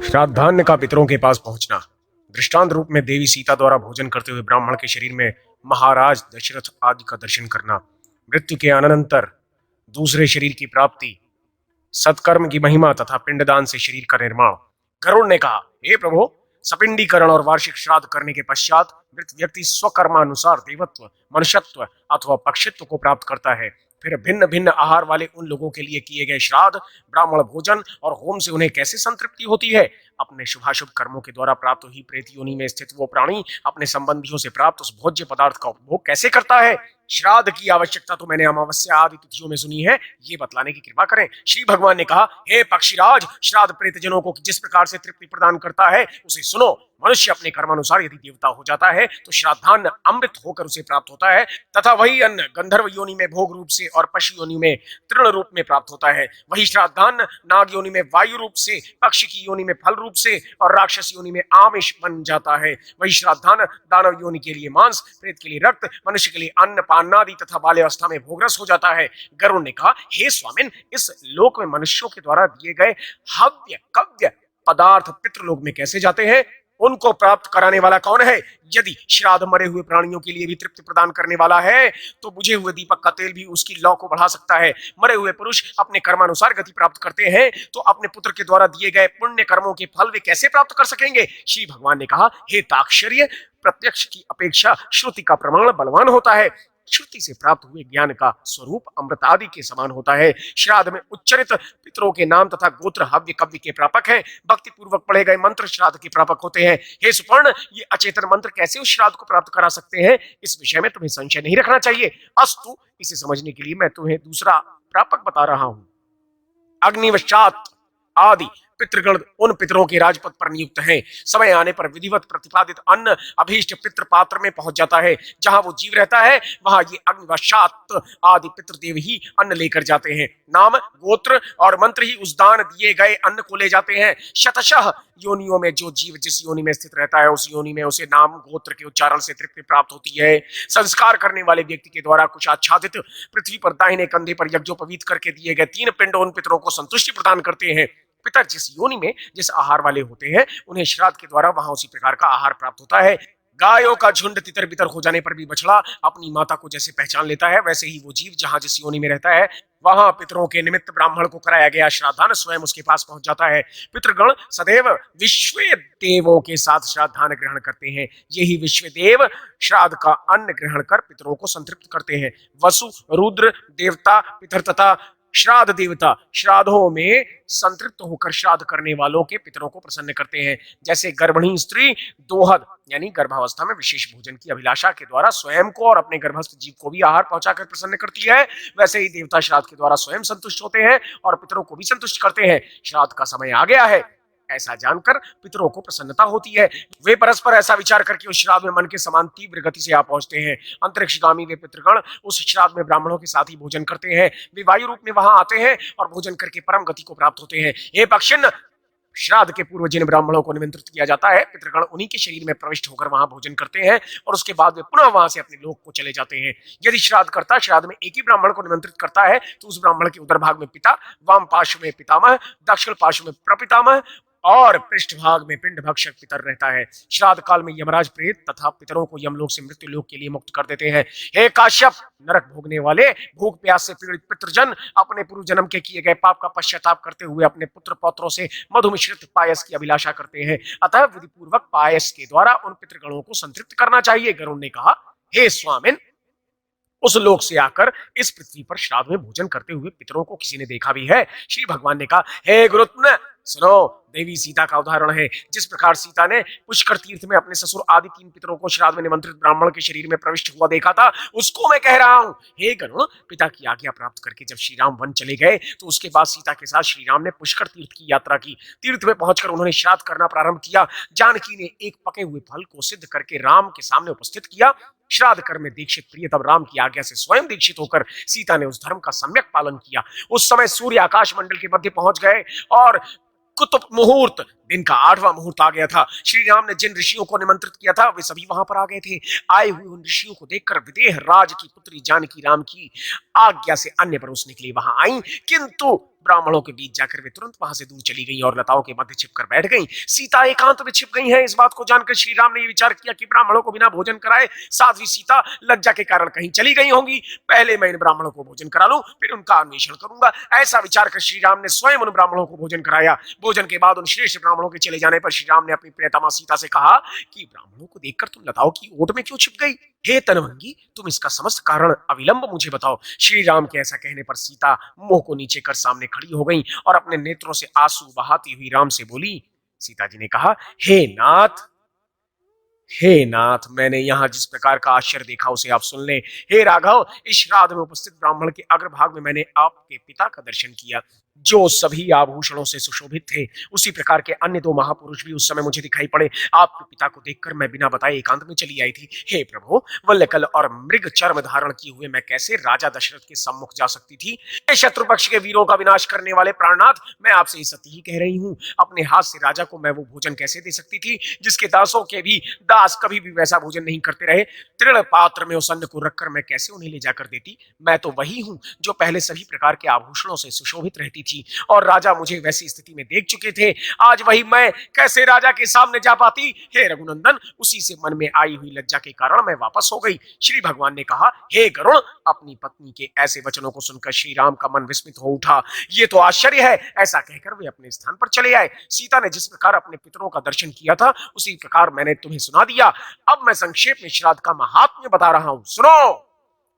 श्राद्धान्य का पितरों के पास पहुंचना। दृष्टांत रूप में देवी सीता द्वारा भोजन करते हुए ब्राह्मण के शरीर में महाराज दशरथ आदि का दर्शन करना, मृत्यु के अनंतर दूसरे शरीर की प्राप्ति, सत्कर्म की महिमा तथा पिंडदान से शरीर का निर्माण। गरुड़ ने कहा, हे प्रभु, सपिंडीकरण और वार्षिक श्राद्ध करने के पश्चात मृत व्यक्ति स्वकर्मानुसार देवत्व, मनुष्यत्व अथवा पक्षित्व को प्राप्त करता है। फिर भिन्न भिन्न आहार वाले उन लोगों के लिए किए गए श्राद्ध, ब्राह्मण भोजन और होम से उन्हें कैसे संतृप्ति होती है। अपने शुभाशुभ कर्मों के द्वारा प्राप्त हुई प्रेत योनि में स्थित वो प्राणी अपने संबंधियों से प्राप्त उस भोज्य पदार्थ का उपभोग कैसे करता है। श्राद्ध की आवश्यकता तो मैंने अमावस्या आदि तिथियों में सुनी है, ये बतलाने की कृपा करें। श्री भगवान ने कहा, हे पक्षीराज, श्राद्ध प्रेतजनों को जिस प्रकार से तृप्ति प्रदान करता है उसे सुनो। मनुष्य अपने कर्मानुसार यदि देवता हो जाता है तो श्राद्धान्न अमृत होकर उसे प्राप्त होता है, तथा वही अन्न गंधर्व योनि में भोग रूप से और पशु योनि में तृण रूप में प्राप्त होता है। वही श्राद्धान्न नाग योनि में वायु रूप से, पक्षी की योनि में फल रूप से और राक्षस योनि में आमिष बन जाता है। वही श्राद्धान्न दानव योनि के लिए मांस, प्रेत के लिए रक्त, मनुष्य के लिए अन्न पानादि तथा बाल्यावस्था में भोगरस हो जाता है। गरुड़ ने कहा, हे स्वामिन, इस लोक में मनुष्यों के द्वारा दिए गए हव्य कव्य पदार्थ पितृलोक में कैसे जाते हैं? उनको प्राप्त कराने वाला कौन है? यदि श्राद्ध मरे हुए प्राणियों के लिए भी तृप्ति प्रदान करने वाला है तो बुझे हुए दीपक का तेल भी उसकी लौ को बढ़ा सकता है। मरे हुए पुरुष अपने कर्मानुसार गति प्राप्त करते हैं तो अपने पुत्र के द्वारा दिए गए पुण्य कर्मों के फल वे कैसे प्राप्त कर सकेंगे? श्री भगवान ने कहा, हे ताक्षर्य, प्रत्यक्ष की अपेक्षा श्रुति का प्रमाण बलवान होता है। श्रुति से प्राप्त हुए ज्ञान का स्वरूप अमृत आदि के समान होता है। श्राद्ध में उच्चरित पितरों के नाम तथा गोत्र हव्य कव्य के प्रापक हैं। भक्ति पूर्वक पढ़े गए मंत्र श्राद्ध के प्रापक होते हैं। हे सुपर्ण, ये अचेतन मंत्र कैसे उस श्राद्ध को प्राप्त करा सकते हैं? इस विषय में तुम्हें संशय नहीं रखना चाहिए। अस्तु, इसे समझने के लिए मैं तुम्हें दूसरा प्रापक बता रहा हूं। अग्निवशात आदि पितृगण उन पितरों के राजपद पर नियुक्त हैं। समय आने पर विधिवत प्रतिपादित अन्न अभीष्ट पितृ पात्र में पहुंच जाता है। जहां वो जीव रहता है वहां ये अग्निवशात आदि पितृदेव ही अन्न लेकर जाते हैं। नाम, गोत्र और मंत्र ही उस दान दिए गए अन्न को ले जाते हैं। शतशः योनियों में जो जीव जिस योनि में स्थित रहता है उस योनि में उसे नाम गोत्र के उच्चारण से तृप्ति प्राप्त होती है। संस्कार करने वाले व्यक्ति के द्वारा कुछ आच्छादित पृथ्वी पर दाहिने कंधे पर यज्ञोपवीत करके दिए गए 3 पिंड उन पितरों को संतुष्टि प्रदान करते हैं। पितर जिस योनि में जिस आहार वाले होते हैं उन्हें श्राद्ध के द्वारा वहां उसी प्रकार का आहार प्राप्त होता है। गायों का झुंड तितर बितर हो जाने पर भी बछड़ा अपनी माता को जैसे पहचान लेता है, वैसे ही वो जीव जहां जिस योनि में रहता है वहां पितरों के निमित्त ब्राह्मण को कराया गया श्राद्धान स्वयं उसके पास पहुंच जाता है। पितृगण सदैव विश्व देवों के साथ श्राद्धान ग्रहण करते हैं। यही विश्व देव श्राद्ध का अन्न ग्रहण कर पितरों को संतृप्त करते हैं। वसु, रुद्र देवता, पितर तथा श्राद्ध देवता श्राद्धों में संतृप्त होकर श्राद्ध करने वालों के पितरों को प्रसन्न करते हैं। जैसे गर्भिणी स्त्री दोहद यानी गर्भावस्था में विशेष भोजन की अभिलाषा के द्वारा स्वयं को और अपने गर्भस्थ जीव को भी आहार पहुंचाकर प्रसन्न करती है, वैसे ही देवता श्राद्ध के द्वारा स्वयं संतुष्ट होते हैं और पितरों को भी संतुष्ट करते हैं। श्राद्ध का समय आ गया है ऐसा जानकर पितरों को प्रसन्नता होती है। वे परस्पर ऐसा विचार करके उस श्राद्ध में मन के समान तीव्र गति से आ पहुंचते हैं। अंतरिक्षगामी वे पितृगण उस श्राद्ध में ब्राह्मणों के साथ ही भोजन करते हैं। वे वायु रूप में वहां आते हैं और भोजन करके परम गति को प्राप्त होते हैं। हे पक्षिन, श्राद्ध के पूर्व जिन ब्राह्मणों को निमंत्रित किया जाता है पितृगण उन्हीं के शरीर में प्रविष्ट होकर वहां भोजन करते हैं और उसके बाद वे पुनः वहां से अपने लोक को चले जाते हैं। यदि श्राद्ध करता श्राद्ध में एक ही ब्राह्मण को निमंत्रित करता है तो उस ब्राह्मण के उदर भाग में पिता, वाम पार्श्व में पितामह, दक्षिण पार्श्व में प्रपितामह और पृष्ठ भाग में पिंड भक्षक पितर रहता है। श्राद्ध काल में यमराज प्रेत तथा पितरों को यमलोक से मृत्यु लोक के लिए मुक्त कर देते हैं। हे काश्यप, नरक भोगने वाले भूख प्यास से पीड़ित पितृजन अपने पूर्व जन्म के किए गए पाप का पश्चाताप करते हुए अपने पुत्र पौत्रों से मधु मिश्रित पायस की अभिलाषा करते हैं। अतः विधि पूर्वक पायस के द्वारा उन पितृगणों को संतृप्त करना चाहिए। गरुड़ ने कहा, हे स्वामिन, उस लोक से आकर इस पृथ्वी पर श्राद्ध में भोजन करते हुए पितरों को किसी ने देखा भी है? श्री भगवान ने कहा, हे गुरुत्म, सुनो, देवी सीता का उदाहरण है। जिस प्रकार सीता ने पुष्कर तीर्थ में अपने ससुर आदि 3 पितरों को श्राद्ध में निमंत्रित ब्राह्मण के शरीर में प्रविष्ट हुआ देखा था, उसको मैं कह रहा हूं। हे गरुड़, पिता की आज्ञा प्राप्त करके जब श्री राम वन चले गए तो उसके बाद सीता के साथ श्री राम ने पुष्कर तीर्थ की यात्रा की। तीर्थ में पहुंचकर उन्होंने श्राद्ध करना प्रारंभ किया। जानकी ने एक पके हुए फल को सिद्ध करके राम के सामने उपस्थित किया। श्राद्ध कर्म में दीक्षित प्रिय तब राम की आज्ञा से स्वयं दीक्षित होकर सीता ने उस धर्म का सम्यक पालन किया। उस समय सूर्य आकाश मंडल के मध्य पहुंच गए और कुतुब मुहूर्त दिन का 8वां मुहूर्त आ गया था। श्री राम ने जिन ऋषियों को निमंत्रित किया था वे सभी वहां पर आ गए थे। आए हुए उन ऋषियों को देखकर विदेह राज की पुत्री जानकी राम की आज्ञा से अन्य पर उसने के लिए वहां आई, किंतु ब्राह्मणों के बीच जाकर वे तुरंत वहां से दूर चली गईं और लताओं के मध्य छिपकर बैठ गईं। सीता एकांत में छिप गई हैं। इस बात को जानकर श्री राम ने विचार किया कि ब्राह्मणों को बिना भोजन कराए साध्वी सीता लज्जा के कारण कहीं चली गई होंगी। पहले मैं इन ब्राह्मणों को भोजन करा लूं, फिर उनका अन्वेषण करूंगा। ऐसा विचार कर श्री राम ने स्वयं उन ब्राह्मणों को भोजन कराया। भोजन के बाद उन श्रेष्ठ ब्राह्मणों के चले जाने पर श्री राम ने अपनी प्रियतमा सीता से कहा कि ब्राह्मणों को देखकर तुम लताओं की ओट में क्यों छिप गई? हे तनवंगी, तुम इसका समस्त कारण अविलंब मुझे बताओ। श्री राम के ऐसा कहने पर सीता मुंह को नीचे कर सामने खड़ी हो गई और अपने नेत्रों से आंसू बहाती हुई राम से बोली। सीता जी ने कहा, हे नाथ, मैंने यहाँ जिस प्रकार का आश्चर्य देखा उसे आप सुन लें। हे राघव, इस श्राद्ध में उपस्थित ब्राह्मण के अग्रभाग में मैंने आपके पिता का दर्शन किया, जो सभी आभूषणों से सुशोभित थे। उसी प्रकार के अन्य दो महापुरुष भी उस समय मुझे दिखाई पड़े। आपके पिता को देखकर मैं बिना बताए एकांत में चली आई थी। हे प्रभु, वल्लकल और मृग चर्म धारण किए हुए मैं कैसे राजा दशरथ के सम्मुख जा सकती थी? शत्रु पक्ष के वीरों का विनाश करने वाले प्राणनाथ, मैं आपसे सत्य ही कह रही हूँ। अपने हाथ से राजा को मैं वो भोजन कैसे दे सकती थी जिसके दासों के भी दास कभी भी वैसा भोजन नहीं करते रहे? तृण पात्र में उस अन्न को रखकर मैं कैसे उन्हें ले जाकर देती? मैं तो वही हूँ जो पहले सभी प्रकार के आभूषणों से सुशोभित रहती थी और राजा मुझे वैसी स्थिति में देख चुके थे। आज वही मैं कैसे राजा के सामने जा पाती? हे रघुनंदन, उसी से मन में आई हुई लज्जा के कारण मैं वापस हो गई। श्री भगवान ने कहा, हे गरुण, अपनी पत्नी के ऐसे वचनों को सुनकर श्री राम का मन विस्मित हो उठा। ये तो आश्चर्य है। ऐसा कहकर वे अपने स्थान पर चले आए। सीता ने जिस प्रकार अपने पितरों का दर्शन किया था उसी प्रकार मैंने तुम्हें सुना दिया। अब मैं संक्षेप में श्राद्ध का महात्म्य बता रहा हूं, सुनो।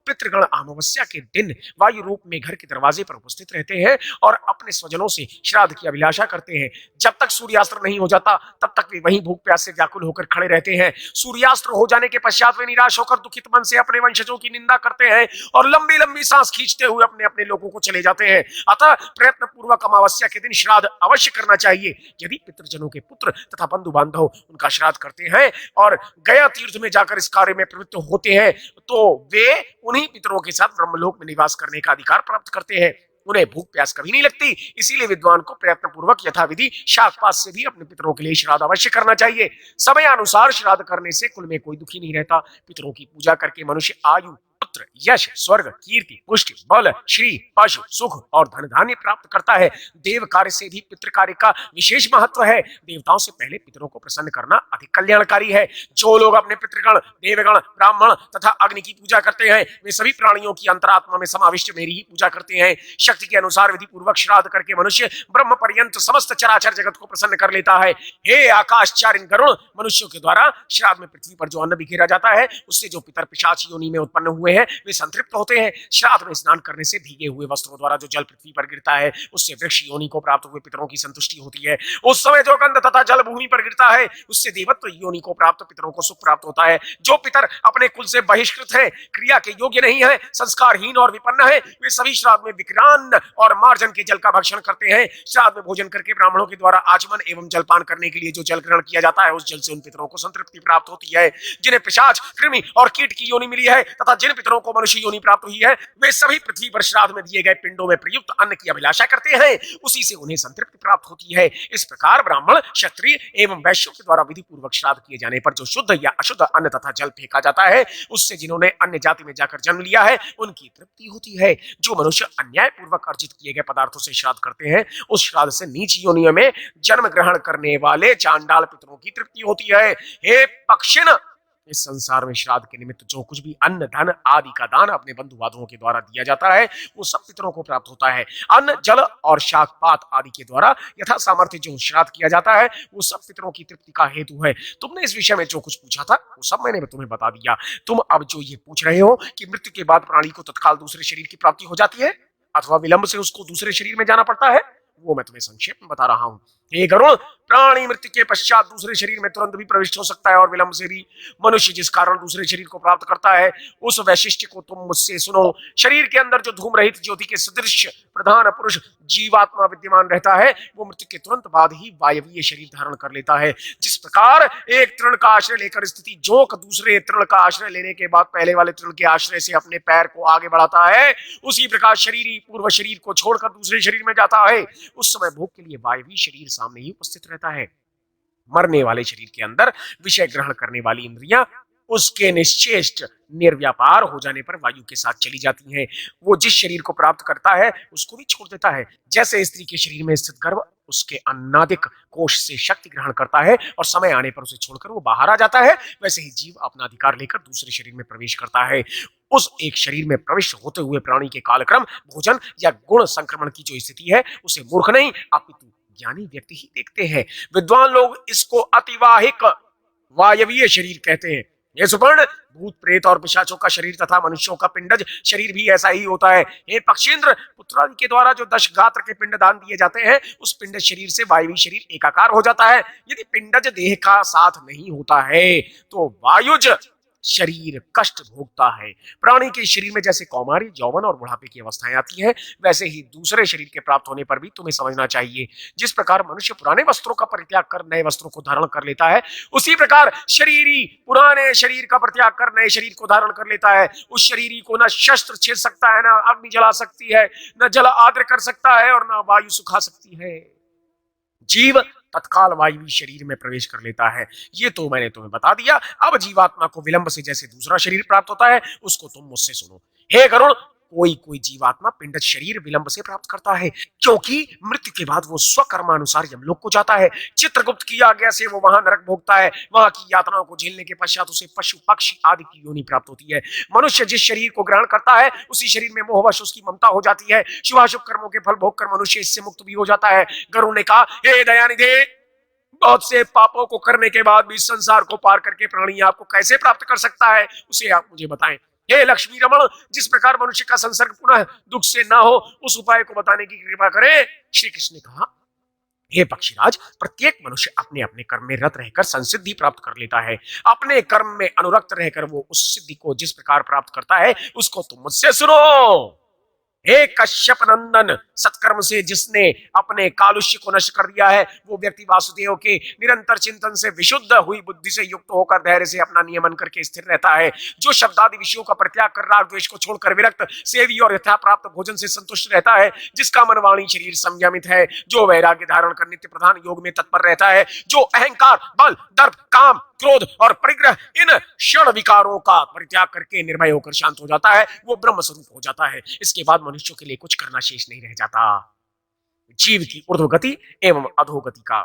पितृगण अमावस्या के दिन वायु रूप में घर के दरवाजे पर उपस्थित रहते हैं और अपने स्वजनों से श्राद्ध की अभिलाषा करते हैं। जब तक सूर्यास्त्र नहीं हो जाता तब तक वे वहीं भूख प्यास से व्याकुल होकर खड़े रहते हैं। सूर्यास्त्र हो जाने के पश्चात वे निराश होकर दुखित मन से अपने वंशजों की निंदा करते हैं और लंबी लंबी सांस खींचते हुए अपने अपने लोगों को चले जाते हैं। अतः प्रयत्न पूर्वक अमावस्या के दिन श्राद्ध अवश्य करना चाहिए। यदि पितृजनों के पुत्र तथा बंधु बांधव उनका श्राद्ध करते हैं और गया तीर्थ में जाकर इस कार्य में प्रवृत्त होते हैं तो वे उन्हीं पितरों के साथ ब्रह्मलोक में निवास करने का अधिकार प्राप्त करते हैं। उन्हें भूख प्यास कभी नहीं लगती। इसीलिए विद्वान को प्रयत्न पूर्वक यथाविधि शाकपात से भी अपने पितरों के लिए श्राद्ध अवश्य करना चाहिए। समय अनुसार श्राद्ध करने से कुल में कोई दुखी नहीं रहता। पितरों की पूजा करके मनुष्य आयु, पुत्र, यश, स्वर्ग, कीर्ति, पुष्टि, बल, श्री, पशु, सुख और धन धान्य प्राप्त करता है। देव कार्य से भी पितृ कार्य का विशेष महत्व है। देवताओं से पहले पितरों को प्रसन्न करना अधिक कल्याणकारी है। जो लोग अपने पितृगण, देवगण, ब्राह्मण तथा अग्नि की पूजा करते हैं वे सभी प्राणियों की अंतरात्मा में समाविष्ट मेरी ही पूजा करते हैं। शक्ति के अनुसार विधि पूर्वक श्राद्ध करके मनुष्य ब्रह्म पर्यंत समस्त चराचर जगत को प्रसन्न कर लेता है। हे आकाशचारिण गरुण, मनुष्यों के द्वारा श्राद्ध में पृथ्वी पर जो अन्न बिखेरा जाता है उससे जो पितर पिशाच योनि में उत्पन्न हुए हैं वे संतृप्त होते हैं। श्राद्ध में स्नान करने से भीगे हुए वस्त्रों द्वारा जो जल पृथ्वी पर गिरता है उससे वृक्ष योनि को प्राप्त हुए पितरों की संतुष्टि होती है। उस समय जो गंध तथा जल भूमि पर गिरता है उससे देवत्व योनि को प्राप्त पितरों को सुख प्राप्त होता है। जो पितर अपने कुल से बहिष्कृत हैं, क्रिया के योग्य नहीं है, संस्कारहीन और विपन्न है, वे सभी श्राद्ध में विक्रान्न और मार्जन के जल का भक्षण करते हैं। श्राद्ध में भोजन करके ब्राह्मणों के द्वारा आचमन एवं जलपान करने के लिए जो जल ग्रहण किया जाता है उस जल से उन पितरों को संतृप्ति प्राप्त होती है। जिन्हें पिशाच, कृमि और कीट की योनि मिली है तथा जिन पितरों को मनुष्य योनि प्राप्त हुई है वे सभी पृथ्वी पर श्राद्ध में दिए गए पिंडों में प्रयुक्त अन्न की अभिलाषा करते हैं। उसी से उन्हें संतृप्ति प्राप्त होती है। इस प्रकार ब्राह्मण, क्षत्रिय एवं वैश्यों के द्वारा विधि पूर्वक श्राद्ध किए जाने पर जो शुद्ध या अशुद्ध अन्न तथा जल फेंका जाता है उससे जिन्होंने अन्य जाति में जाकर जन्म लिया है उनकी तृप्ति होती है। जो मनुष्य अन्याय पूर्वक अर्जित किए गए पदार्थों से श्राद्ध करते हैं उस श्राद्ध से नीच योनियों में जन्म ग्रहण करने वाले चांडाल पितरों की तृप्ति होती है। हे पक्षिण, इस संसार में श्राद्ध के निमित्त जो कुछ भी अन्न, धन आदि का दान अपने बंधु बांधवों के द्वारा दिया जाता है वो सब पितरों को प्राप्त होता है। अन्न, जल और शाकपात आदि के द्वारा यथा सामर्थ्य जो श्राद्ध किया जाता है वो सब पितरों की तृप्ति का हेतु है। तुमने इस विषय में जो कुछ पूछा था वो सब मैंने तुम्हें बता दिया। तुम अब जो ये पूछ रहे हो कि मृत्यु के बाद प्राणी को तत्काल दूसरे शरीर की प्राप्ति हो जाती है अथवा विलंब से उसको दूसरे शरीर में जाना पड़ता है, वो मैं तुम्हें संक्षेप में बता रहा हूं। हे गरुड़, प्राणी मृत्यु के पश्चात दूसरे शरीर में तुरंत भी प्रविष्ट हो सकता है और विलंब से भी। मनुष्य जिस कारण दूसरे शरीर को प्राप्त करता है उस वैशिष्ट्य को तुम मुझसे सुनो। शरीर के अंदर जो धूम रहित ज्योति के सदृश प्रधान पुरुष जीवात्मा विद्यमान रहता है वो मृत्यु के तुरंत बाद ही वायवीय शरीर धारण कर लेता है। जिस प्रकार एक तृण का आश्रय लेकर स्थिति जोक दूसरे तृण का आश्रय लेने के बाद पहले वाले तृण के आश्रय से अपने पैर को आगे बढ़ाता है, उसी प्रकार शरीर ही पूर्व शरीर को छोड़कर दूसरे शरीर में जाता है। उस समय भोग के लिए वायवीय शरीर सामने ही उपस्थित रहता है। मरने वाले शरीर के अंदर विषय ग्रहण करने वाली इंद्रियां उसके निश्चेष्ट निर्व्यापार हो जाने पर वायु के साथ चली जाती हैं। वो जिस शरीर को प्राप्त करता है उसको भी छोड़ देता है। जैसे स्त्री के शरीर में स्थित गर्भ उसके अन्नादिक कोष से शक्ति ग्रहण करता है और समय आने पर उसे छोड़कर वो बाहर आ जाता है, वैसे ही जीव अपना अधिकार लेकर दूसरे शरीर में प्रवेश करता है। उस एक शरीर में प्रविष्ट होते हुए प्राणी के कालक्रम, भोजन या गुण संक्रमण की जो स्थिति है उसे मूर्ख नहीं अपितु ज्ञानी व्यक्ति ही देखते हैं। विद्वान लोग इसको अतिवाहिक वायवीय शरीर कहते हैं। ये सुवर्ण भूत प्रेत और पिशाचों का शरीर तथा मनुष्यों का पिंडज शरीर भी ऐसा ही होता है। हे पक्षेंद्र, पुत्रादि के द्वारा जो 10 गात्र के पिंड दान दिए जाते हैं उस पिंडज शरीर से वायवी शरीर एकाकार हो जाता है। यदि पिंडज देह का साथ नहीं होता है तो वायुज शरीर कष्ट भोगता है। प्राणी के शरीर में जैसे कौमारी, यौवन और बुढ़ापे की अवस्थाएं आती हैं, वैसे ही दूसरे शरीर के प्राप्त होने पर भी तुम्हें समझना चाहिए। जिस प्रकार मनुष्य पुराने वस्त्रों का परित्याग कर नए वस्त्रों को धारण कर लेता है, उसी प्रकार शरीरी पुराने शरीर का परित्याग कर नए शरीर को धारण कर लेता है। उस शरीरी को न शस्त्र छेद सकता है, न अग्नि जला सकती है, न जल आर्द्र कर सकता है और न वायु सुखा सकती है। जीव तत्काल वायवी शरीर में प्रवेश कर लेता है। ये तो मैंने तुम्हें बता दिया। अब जीवात्मा को विलंब से जैसे दूसरा शरीर प्राप्त होता है उसको तुम मुझसे सुनो। हे गरुण, कोई कोई जीवात्मा पिंडज शरीर विलंब से प्राप्त करता है, क्योंकि मृत्यु के बाद वो स्वकर्मानुसार यमलोक को जाता है। चित्रगुप्त की आज्ञा से वो वहां नरक भोगता है। वहां की यातनाओं को झेलने के पश्चात उसे पशु पक्षी आदि की योनि प्राप्त होती है। मनुष्य जिस शरीर को ग्रहण करता है उसी शरीर में मोहवश उसकी ममता हो जाती है। शुभाशुभ कर्मों के फल भोग कर मनुष्य इससे मुक्त भी हो जाता है। गरुड़ ने कहा, हे दयानिधे, बहुत से पापों को करने के बाद भी संसार को पार करके प्राणी आपको कैसे प्राप्त कर सकता है, उसे आप मुझे बताएं। हे लक्ष्मी रमण, जिस प्रकार मनुष्य का संसर्ग पुनः दुख से ना हो उस उपाय को बताने की कृपा करें। श्री कृष्ण ने कहा, हे पक्षीराज, प्रत्येक मनुष्य अपने अपने कर्म में रत रहकर संसिद्धि प्राप्त कर लेता है। अपने कर्म में अनुरक्त रहकर वो उस सिद्धि को जिस प्रकार प्राप्त करता है उसको तुम मुझसे सुनो। हे कश्यप नंदन, सत्कर्म से जिसने अपने कालुष्य को नष्ट कर दिया है वो व्यक्ति वासुदेव के निरंतर चिंतन से विशुद्ध हुई बुद्धि से युक्त होकर धैर्य से अपना नियमन करके स्थिर रहता है। जो शब्दादि विषयों का परित्याग कर राग द्वेष को छोड़कर विरक्त सेवी और यथा प्राप्त भोजन से संतुष्ट रहता है। जिसका मन वाणी शरीर संयमित है, जो वैराग्य धारण कर नित्य प्रधान योग में तत्पर रहता है, जो अहंकार, बल, दर्प, काम, क्रोध और परिग्रह इन क्षण विकारों का परित्याग करके निर्भय होकर शांत हो जाता है, वो ब्रह्म स्वरूप हो जाता है। इसके बाद मनुष्यों के लिए कुछ करना शेष नहीं रह जाता। जीव की ऊर्ध्वगति एवं अधोगति का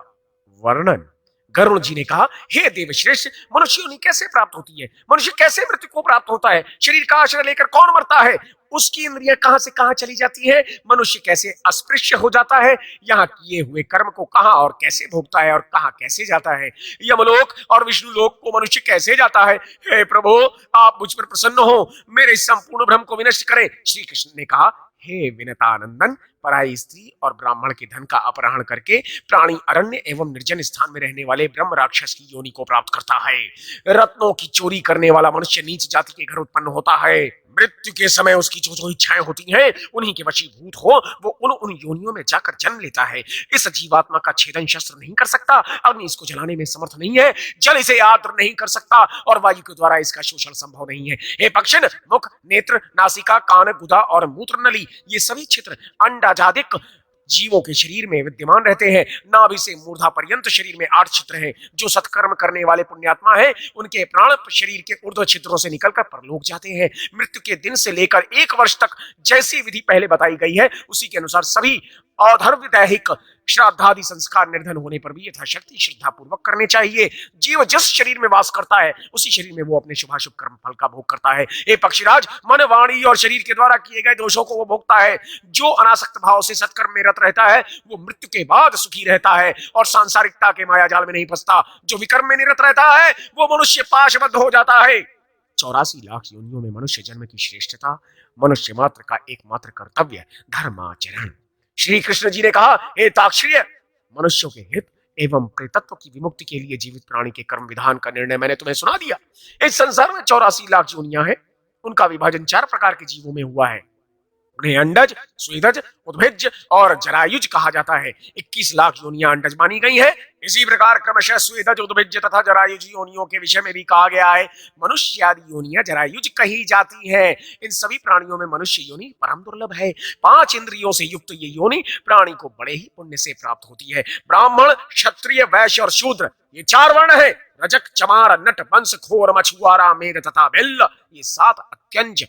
वर्णन। गरुड़ जी ने कहा, हे देवश्रेष्ठ, मनुष्य योनि कैसे प्राप्त होती है? मनुष्य कैसे मृत्यु को प्राप्त होता है? शरीर का आश्रय लेकर कौन मरता है? उसकी इंद्रियां कहां से कहां चली जाती है? मनुष्य कैसे अस्पृश्य हो जाता है? यहाँ किए हुए कर्म को कहां और कैसे भोगता है और कहां कैसे जाता है? यमलोक और विष्णु लोक को मनुष्य कैसे जाता है? हे प्रभु, आप मुझ पर प्रसन्न हो, मेरे संपूर्ण भ्रम को विनष्ट करें। श्री कृष्ण ने कहा, हे विनतानंदन, पराई स्त्री और ब्राह्मण के धन का अपहरण करके प्राणी अरण्य एवं निर्जन स्थान में रहने वाले ब्रह्म राक्षस की योनि को प्राप्त करता है। रत्नों की चोरी करने वाला मनुष्य नीच जाति के घर उत्पन्न होता है। मृत्यु के समय उसकी जो जो इच्छाएं होती हैं उन्हीं के वशीभूत हो वो उन योनियों में जाकर जन्म लेता है। इस जीवात्मा का छेदन शस्त्र नहीं कर सकता, अग्नि इसको जलाने में समर्थ नहीं है, जल इसे आर्द्र नहीं कर सकता और वायु के द्वारा इसका शोषण संभव नहीं है। हे पक्षिण, मुख, नेत्र, नासिका, कान, गुदा और मूत्र नली, ये सभी क्षेत्र अंडाजादिक जीवों के शरीर में विद्यमान रहते हैं। नाभि से मूर्धा पर्यंत शरीर में 8 छिद्र हैं। जो सत्कर्म करने वाले पुण्यात्मा हैं उनके प्राण शरीर के ऊर्ध्व छिद्रों से निकलकर परलोक जाते हैं। मृत्यु के दिन से लेकर 1 वर्ष तक जैसी विधि पहले बताई गई है उसी के अनुसार सभी औधर्व दैहिक श्राद्धादि संस्कार निर्धन होने पर भी यथाशक्ति श्रद्धा पूर्वक करने चाहिए। जीव जिस शरीर में वास करता है उसी शरीर में वो अपने शुभाशुभ कर्म फल का भोग करता है। हे पक्षीराज, मन, वाणी और शरीर के द्वारा किए गए दोषों को वो भोगता है। जो अनासक्त भाव से सत्कर्म में रत रहता है वो मृत्यु के बाद सुखी रहता है और सांसारिकता के माया जाल में नहीं फंसता। जो विकर्म में निरत रहता है वो मनुष्य पाशबद्ध हो जाता है। 84 लाख योनियों में मनुष्य जन्म की श्रेष्ठता, मनुष्य मात्र का एकमात्र कर्तव्य धर्माचरण। श्री कृष्ण जी ने कहा, हे ताक्षिण्य, मनुष्यों के हित एवं प्रेतत्व की विमुक्ति के लिए जीवित प्राणी के कर्म विधान का निर्णय मैंने तुम्हें सुना दिया। इस संसार में 84 लाख योनियां हैं, उनका विभाजन 4 प्रकार के जीवों में हुआ है। उन्हें अंडज, स्वेदज, उद्भिज और जरायुज कहा जाता है। 21 लाख योनियां अंडज मानी गई हैं। इसी प्रकार क्रमशः स्वेदज, उद्भिज तथा जरायुज योनियों के विषय में भी कहा गया है। मनुष्य आदि योनियां जरायुज कही जाती हैं। इन सभी प्राणियों में मनुष्य योनि परम दुर्लभ है। 5 इंद्रियों से युक्त ये योनि प्राणी को बड़े ही पुण्य से प्राप्त होती है। ब्राह्मण, क्षत्रिय, वैश्य और शूद्र ये 4 वर्ण है। रजक, चमार, नट, वंश, खोर, मछुआरा, मेघ तथा भिल्ल ये 7 अत्यंज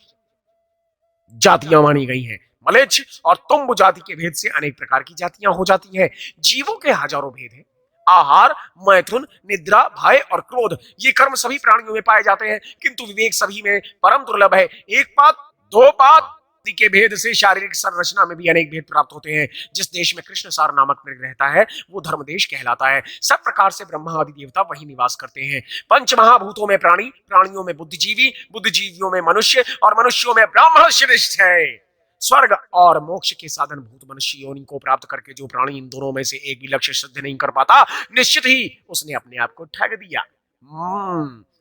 जातियां मानी गई हैं। मलेच्छ और तुम्ब जाति के भेद से अनेक प्रकार की जातियां हो जाती हैं। जीवों के हजारों भेद हैं। आहार, मैथुन, निद्रा, भय और क्रोध ये कर्म सभी प्राणियों में पाए जाते हैं, किंतु विवेक सभी में परम दुर्लभ है। एक पात, दो पात के भेद से शारीरिक संरचना में भी अनेक भेद प्राप्त होते हैं। जिस देश में कृष्ण सार नामक मृग रहता है वो धर्म देश कहलाता है। सब प्रकार से ब्रह्मा आदि देवता वही निवास करते हैं। पंच महाभूतों में प्राणी, प्राणियों में बुद्धिजीवी, बुद्धिजीवियों में मनुष्य और मनुष्यों में ब्राह्मण श्रेष्ठ है। स्वर्ग और मोक्ष के साधन भूत मनुष्य योनि को प्राप्त करके जो प्राणी इन दोनों में से एक भी लक्ष्य सिद्ध नहीं कर पाता, निश्चित ही उसने अपने आप को ठग दिया।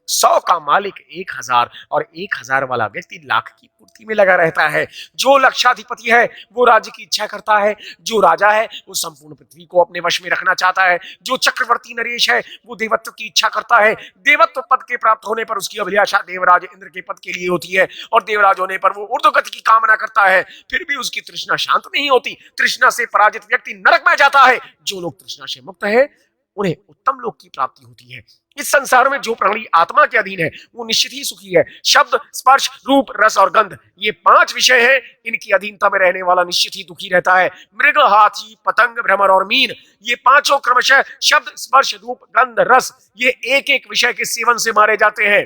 100 का मालिक 1000 और 1000 वाला व्यक्ति लाख की पूर्ति में लगा रहता है। जो लक्षाधिपति है वो राज्य की इच्छा करता है। जो राजा है वो संपूर्ण पृथ्वी को अपने वश में रखना चाहता है। जो चक्रवर्ती नरेश है वो देवत्व की इच्छा करता है। देवत्व पद के प्राप्त होने पर उसकी अभिलाषा देवराज इंद्र के पद के लिए होती है और देवराज होने पर वो ऊर्ध्वगति की कामना करता है। फिर भी उसकी तृष्णा शांत नहीं होती। तृष्णा से पराजित व्यक्ति नरक में जाता है। जो लोग तृष्णा से मुक्त है उन्हें उत्तम लोक की प्राप्ति होती है। इस संसार में जो प्राणी आत्मा के अधीन है वो निश्चित ही सुखी है। शब्द, स्पर्श, रूप, रस और गंध ये 5 विषय हैं। इनकी अधीनता में रहने वाला निश्चित ही दुखी रहता है। मृग, हाथी, पतंग, भ्रमर और मीन ये पांचों क्रमशः शब्द, स्पर्श, रूप, गंध, रस ये एक एक विषय के सेवन से मारे जाते हैं।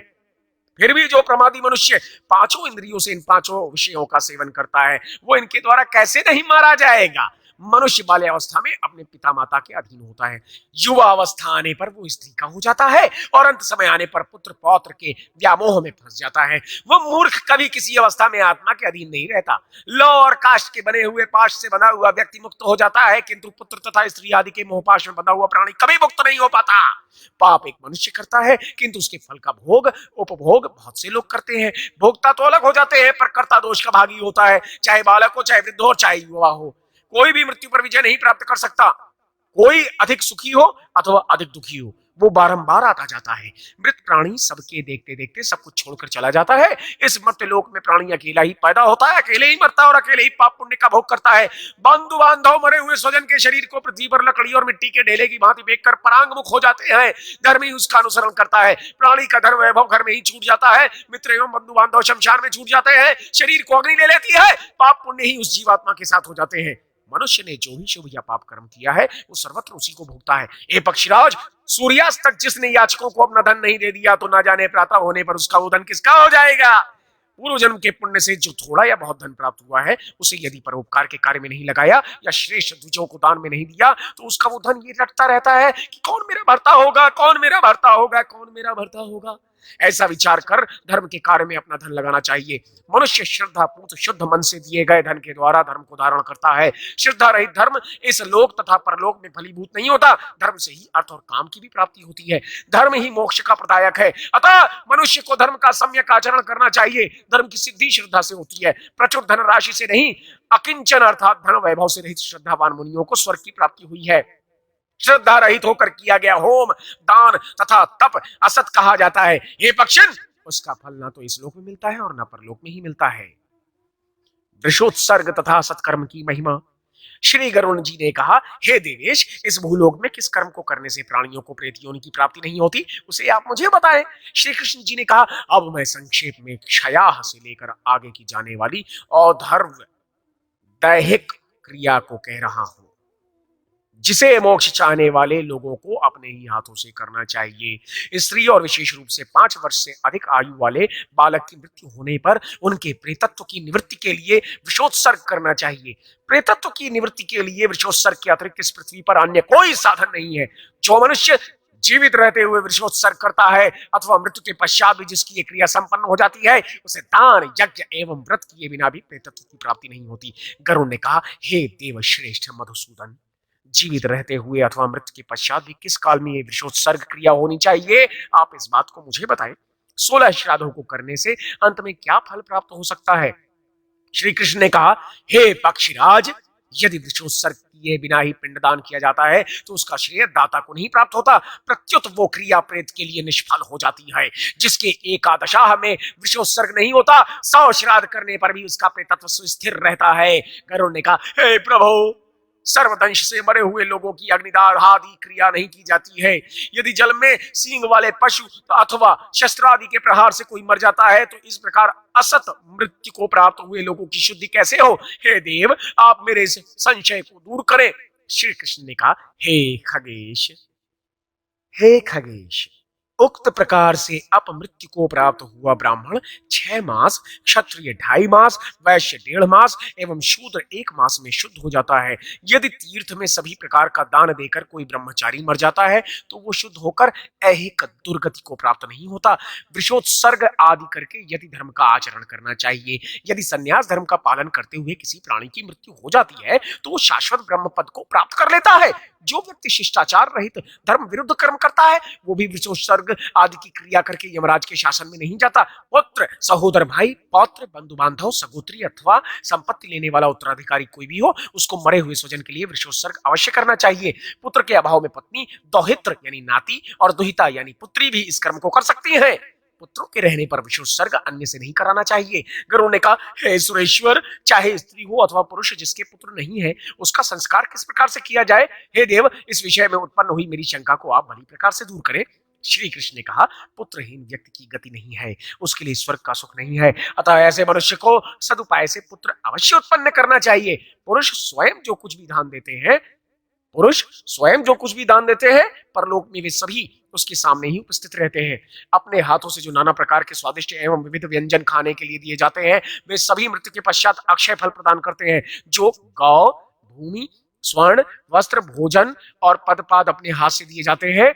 फिर भी जो प्रमादी मनुष्य 5 इंद्रियों से इन 5 विषयों का सेवन करता है वो इनके द्वारा कैसे नहीं मारा जाएगा। मनुष्य बाल्यावस्था में अपने पिता माता के अधीन होता है। युवा अवस्था आने पर वो स्त्री का हो जाता है और अंत समय आने पर पुत्र पौत्र के व्यामोह में फंस जाता है। वो मूर्ख कभी किसी अवस्था में आत्मा के अधीन नहीं रहता। लौ और काष्ठ के बने हुए पाश से बना हुआ व्यक्ति मुक्त हो जाता है, किंतु पुत्र तथा स्त्री आदि के मोहपाश में बंधा हुआ प्राणी कभी मुक्त नहीं हो पाता। पाप एक मनुष्य करता है किंतु उसके फल का भोग, उपभोग बहुत से लोग करते हैं। भोक्ता तो अलग हो जाते हैं पर कर्ता दोष का भागी होता है। चाहे बालक हो, चाहे वृद्ध हो, चाहे युवा हो, कोई भी मृत्यु पर विजय नहीं प्राप्त कर सकता। कोई अधिक सुखी हो अथवा अधिक दुखी हो, वो बारंबार आता जाता है। मृत प्राणी सबके देखते देखते सब कुछ छोड़कर चला जाता है। इस मर्त्य लोक में प्राणी अकेला ही पैदा होता है, अकेले ही मरता है और अकेले ही पाप पुण्य का भोग करता है। बंधु बांधव मरे हुए स्वजन के शरीर को पृथ्वी पर लकड़ी और मिट्टी के ढेले की भांति देखकर परांग मुख हो जाते हैं। धर्म ही उसका अनुसरण करता है। प्राणी का धर्म वैभव घर में ही छूट जाता है। मित्र एवं बंधु बांधव शमशान में छूट जाते हैं। शरीर को अग्नि ले लेती है। पाप पुण्य ही उस जीवात्मा के साथ हो जाते हैं। मनुष्य ने जो भी शुभ या पाप कर्म किया है वो सर्वत्र उसी को भोगता है। ए पक्षीराज, सूर्यास्त तक जिसने याचकों को अपना धन नहीं दे दिया तो ना जाने प्रातः होने पर उसका वो धन किसका हो जाएगा। पूर्व जन्म के पुण्य से जो थोड़ा या बहुत धन प्राप्त हुआ है उसे यदि परोपकार के कार्य में नहीं लगाया या श्रेष्ठ द्विजों को दान में नहीं दिया तो उसका वो धन ये रटता रहता है कि कौन मेरा भरता होगा, कौन मेरा भरता होगा, कौन मेरा भरता होगा। ऐसा विचार कर धर्म के कार्य में अपना धन लगाना चाहिए। मनुष्य श्रद्धा पूत शुद्ध मन से दिए गए धन के द्वारा धर्म को धारण करता है। श्रद्धा रहित धर्म इस लोक तथा परलोक में फलीभूत नहीं होता। धर्म से ही अर्थ और काम की भी प्राप्ति होती है। धर्म ही मोक्ष का प्रदायक है। अतः मनुष्य को धर्म का सम्यक आचरण करना चाहिए। धर्म की सिद्धि श्रद्धा से होती है, प्रचुर धन राशि से नहीं। अकिंचन अर्थात धन वैभव से रहित श्रद्धावान मुनियों को स्वर्ग की प्राप्ति हुई है। श्रद्धा रहित होकर किया गया होम, दान तथा तप असत कहा जाता है। ये पक्षन उसका फल ना तो इस लोक में मिलता है और ना परलोक में ही मिलता है। वृषोत्सर्ग तथा सत्कर्म की महिमा। श्री गरुण जी ने कहा, हे देवेश, इस भूलोक में किस कर्म को करने से प्राणियों को प्रेत योनि की प्राप्ति नहीं होती उसे आप मुझे बताएं। श्री कृष्ण जी ने कहा, अब मैं संक्षेप में क्षयाह से लेकर आगे की जाने वाली औधर्व दैहिक क्रिया को कह रहा हूं, जिसे मोक्ष चाहने वाले लोगों को अपने ही हाथों से करना चाहिए। स्त्री और विशेष रूप से 5 वर्ष से अधिक आयु वाले बालक की मृत्यु होने पर उनके प्रेतत्व की निवृत्ति के लिए विषोत्सर्ग करना चाहिए। प्रेतत्व की निवृत्ति के लिए विषोत्सर्ग के अतिरिक्त इस पृथ्वी पर अन्य कोई साधन नहीं है। जो मनुष्य जीवित रहते हुए विषोत्सर्ग करता है अथवा मृत्यु के पश्चात भी जिसकी ये क्रिया संपन्न हो जाती है उसे दान, यज्ञ एवं व्रत किए बिना भी प्रेतत्व की प्राप्ति नहीं होती। गरुड़ ने कहा, हे देव श्रेष्ठ मधुसूदन, जीवित रहते हुए अथवा मृत्यु के पश्चात भी किस काल में ये विषोत्सर्ग क्रिया होनी चाहिए, आप इस बात को मुझे बताएं। 16 श्राद्धों को करने से अंत में क्या फल प्राप्त हो सकता है। श्री कृष्ण ने कहा, हे पक्षीराज, यदि वृषोत्सर्ग किए बिना ही पिंडदान किया जाता है तो उसका श्रेय दाता को नहीं प्राप्त होता, प्रत्युत वो क्रिया प्रेत के लिए निष्फल हो जाती है। जिसके एकादशाह में वृषोत्सर्ग नहीं होता, 100 श्राद्ध करने पर भी उसका प्रेतत्व सुस्थिर रहता है। गरुड़ ने कहा, हे प्रभु, सर्वदंश से मरे हुए लोगों की अग्निदाह आदि क्रिया नहीं की जाती है। यदि जल में सींग वाले पशु अथवा शस्त्र आदि के प्रहार से कोई मर जाता है तो इस प्रकार असत मृत्यु को प्राप्त हुए लोगों की शुद्धि कैसे हो? हे देव, आप मेरे इस संशय को दूर करें। श्री कृष्ण ने कहा, हे खगेश, उक्त प्रकार से अपमृत्यु को प्राप्त हुआ ब्राह्मण 6 मास, क्षत्रिय 2.5 मास, वैश्य 1.5 मास एवं शूद्र 1 मास में शुद्ध हो जाता है। यदि तीर्थ में सभी प्रकार का दान देकर कोई ब्रह्मचारी मर जाता है तो वो शुद्ध होकर ऐहिक दुर्गति को प्राप्त नहीं होता। वृषोत्सर्ग आदि करके यदि धर्म का आचरण करना चाहिए। यदि संन्यास धर्म का पालन करते हुए किसी प्राणी की मृत्यु हो जाती है तो वो शाश्वत ब्रह्म पद को प्राप्त कर लेता है। जो व्यक्ति शिष्टाचार रहित धर्म विरुद्ध कर्म करता है वो भी वृषोत्सर्ग आदि की क्रिया करके यमराज के शासन में नहीं जाता। पुत्र, सहोदर, भाई, पौत्र, बंधु बांधव, सगोत्री अथवा संपत्ति लेने वाला उत्तराधिकारी कोई भी हो, उसको मरे हुए स्वजन के लिए वृषोत्सर्ग अवश्य करना चाहिए। पुत्र के अभाव में पत्नी, दौहित्र यानी नाती और दुहिता यानी पुत्री भी इस कर्म को कर सकती है। पुत्रों के रहने पर वृषोत्सर्ग अन्य से नहीं कराना चाहिए। गरुड़ ने कहा, हे सुरेश्वर, चाहे स्त्री हो अथवा पुरुष, जिसके पुत्र नहीं है उसका संस्कार किस प्रकार से किया जाए? हे देव, इस विषय में उत्पन्न हुई मेरी शंका को आप भली प्रकार से दूर करें। श्री कृष्ण ने कहा, पुत्रहीन व्यक्ति की गति नहीं है, उसके लिए स्वर्ग का सुख नहीं है। अतः ऐसे मनुष्य को सदुपाय से पुत्र अवश्य उत्पन्न करना चाहिए। पुरुष स्वयं जो कुछ भी दान देते हैं परलोक में वे सभी उसके सामने ही उपस्थित रहते हैं। अपने हाथों से जो नाना प्रकार के स्वादिष्ट एवं विविध व्यंजन खाने के लिए दिए जाते हैं वे सभी मृत्यु के पश्चात अक्षय फल प्रदान करते हैं। जो गौ, भूमि, स्वर्ण, वस्त्र, भोजन और पदपाद अपने हाथ से दिए जाते हैं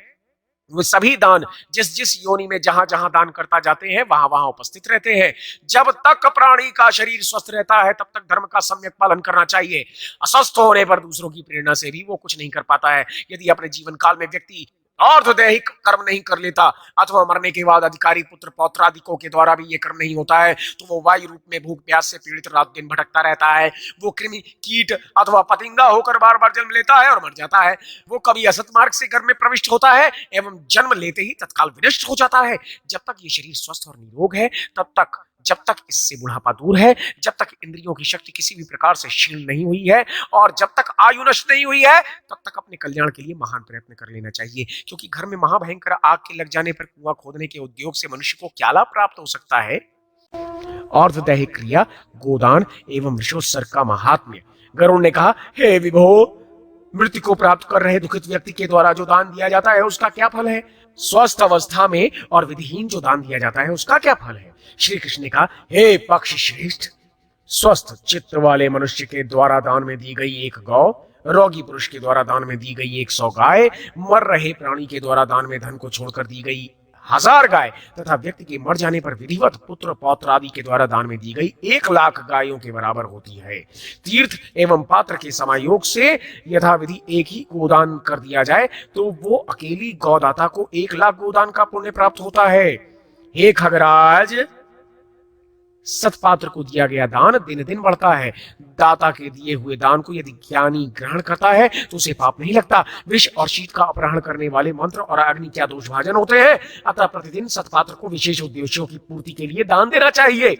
वो सभी दान जिस जिस योनि में जहां जहां दान करता जाते हैं वहां वहां उपस्थित रहते हैं। जब तक प्राणी का शरीर स्वस्थ रहता है तब तक धर्म का सम्यक पालन करना चाहिए। अस्वस्थ होने पर दूसरों की प्रेरणा से भी वो कुछ नहीं कर पाता है। यदि अपने जीवन काल में व्यक्ति अर्धदैहिक कर्म नहीं कर लेता अथवा मरने के बाद अधिकारी पुत्र पौत्रादिकों के द्वारा भी ये कर्म नहीं होता है तो वो वायु रूप में भूख प्यास से पीड़ित रात दिन भटकता रहता है। वो कृमि, कीट अथवा पतिंगा होकर बार बार जन्म लेता है और मर जाता है। वो कभी असत मार्ग से घर में प्रविष्ट होता है एवं जन्म लेते ही तत्काल विनष्ट हो जाता है। जब तक ये शरीर स्वस्थ और निरोग है जब तक इससे बुढ़ापा दूर है, जब तक इंद्रियों की शक्ति किसी भी प्रकार से क्षीण नहीं हुई है और जब तक आयु नष्ट नहीं हुई है तब तक अपने कल्याण के लिए महान प्रयत्न कर लेना चाहिए। क्योंकि घर में महाभयंकर आग के लग जाने पर कुआं खोदने के उद्योग से मनुष्य को क्या लाभ प्राप्त हो सकता है? अर्धदैहिक क्रिया, गोदान एवं वृषोत्सर्ग का महात्म्य। गरुड़ ने कहा, हे विभो, मृत्यु को प्राप्त कर रहे दुखित व्यक्ति के द्वारा जो दान दिया जाता है उसका क्या फल है? स्वस्थ अवस्था में और विधिहीन जो दान दिया जाता है उसका क्या फल है? श्री कृष्ण ने कहा, हे पक्ष श्रेष्ठ, स्वस्थ चित्त वाले मनुष्य के द्वारा दान में दी गई 1 गौ, रोगी पुरुष के द्वारा दान में दी गई 100 गाय, मर रहे प्राणी के द्वारा दान में धन को छोड़कर दी गई 1000 गाय तथा व्यक्ति के मर जाने पर विधिवत पुत्र पौत्र आदि के द्वारा दान में दी गई 1,00,000 गायों के बराबर होती है। तीर्थ एवं पात्र के समायोग से यथाविधि एक ही गोदान कर दिया जाए तो वो अकेली गौदाता को 1,00,000 गोदान का पुण्य प्राप्त होता है। हे खगराज, सत्पात्र को दिया गया दान दिन दिन बढ़ता है। दाता के दिए हुए दान को यदि ज्ञानी ग्रहण करता है तो उसे पाप नहीं लगता। विष और शीत का अपहरण करने वाले मंत्र और अग्नि क्या दोष भाजन होते हैं? अतः प्रतिदिन सत्पात्र को विशेष उद्देश्यों की पूर्ति के लिए दान देना चाहिए।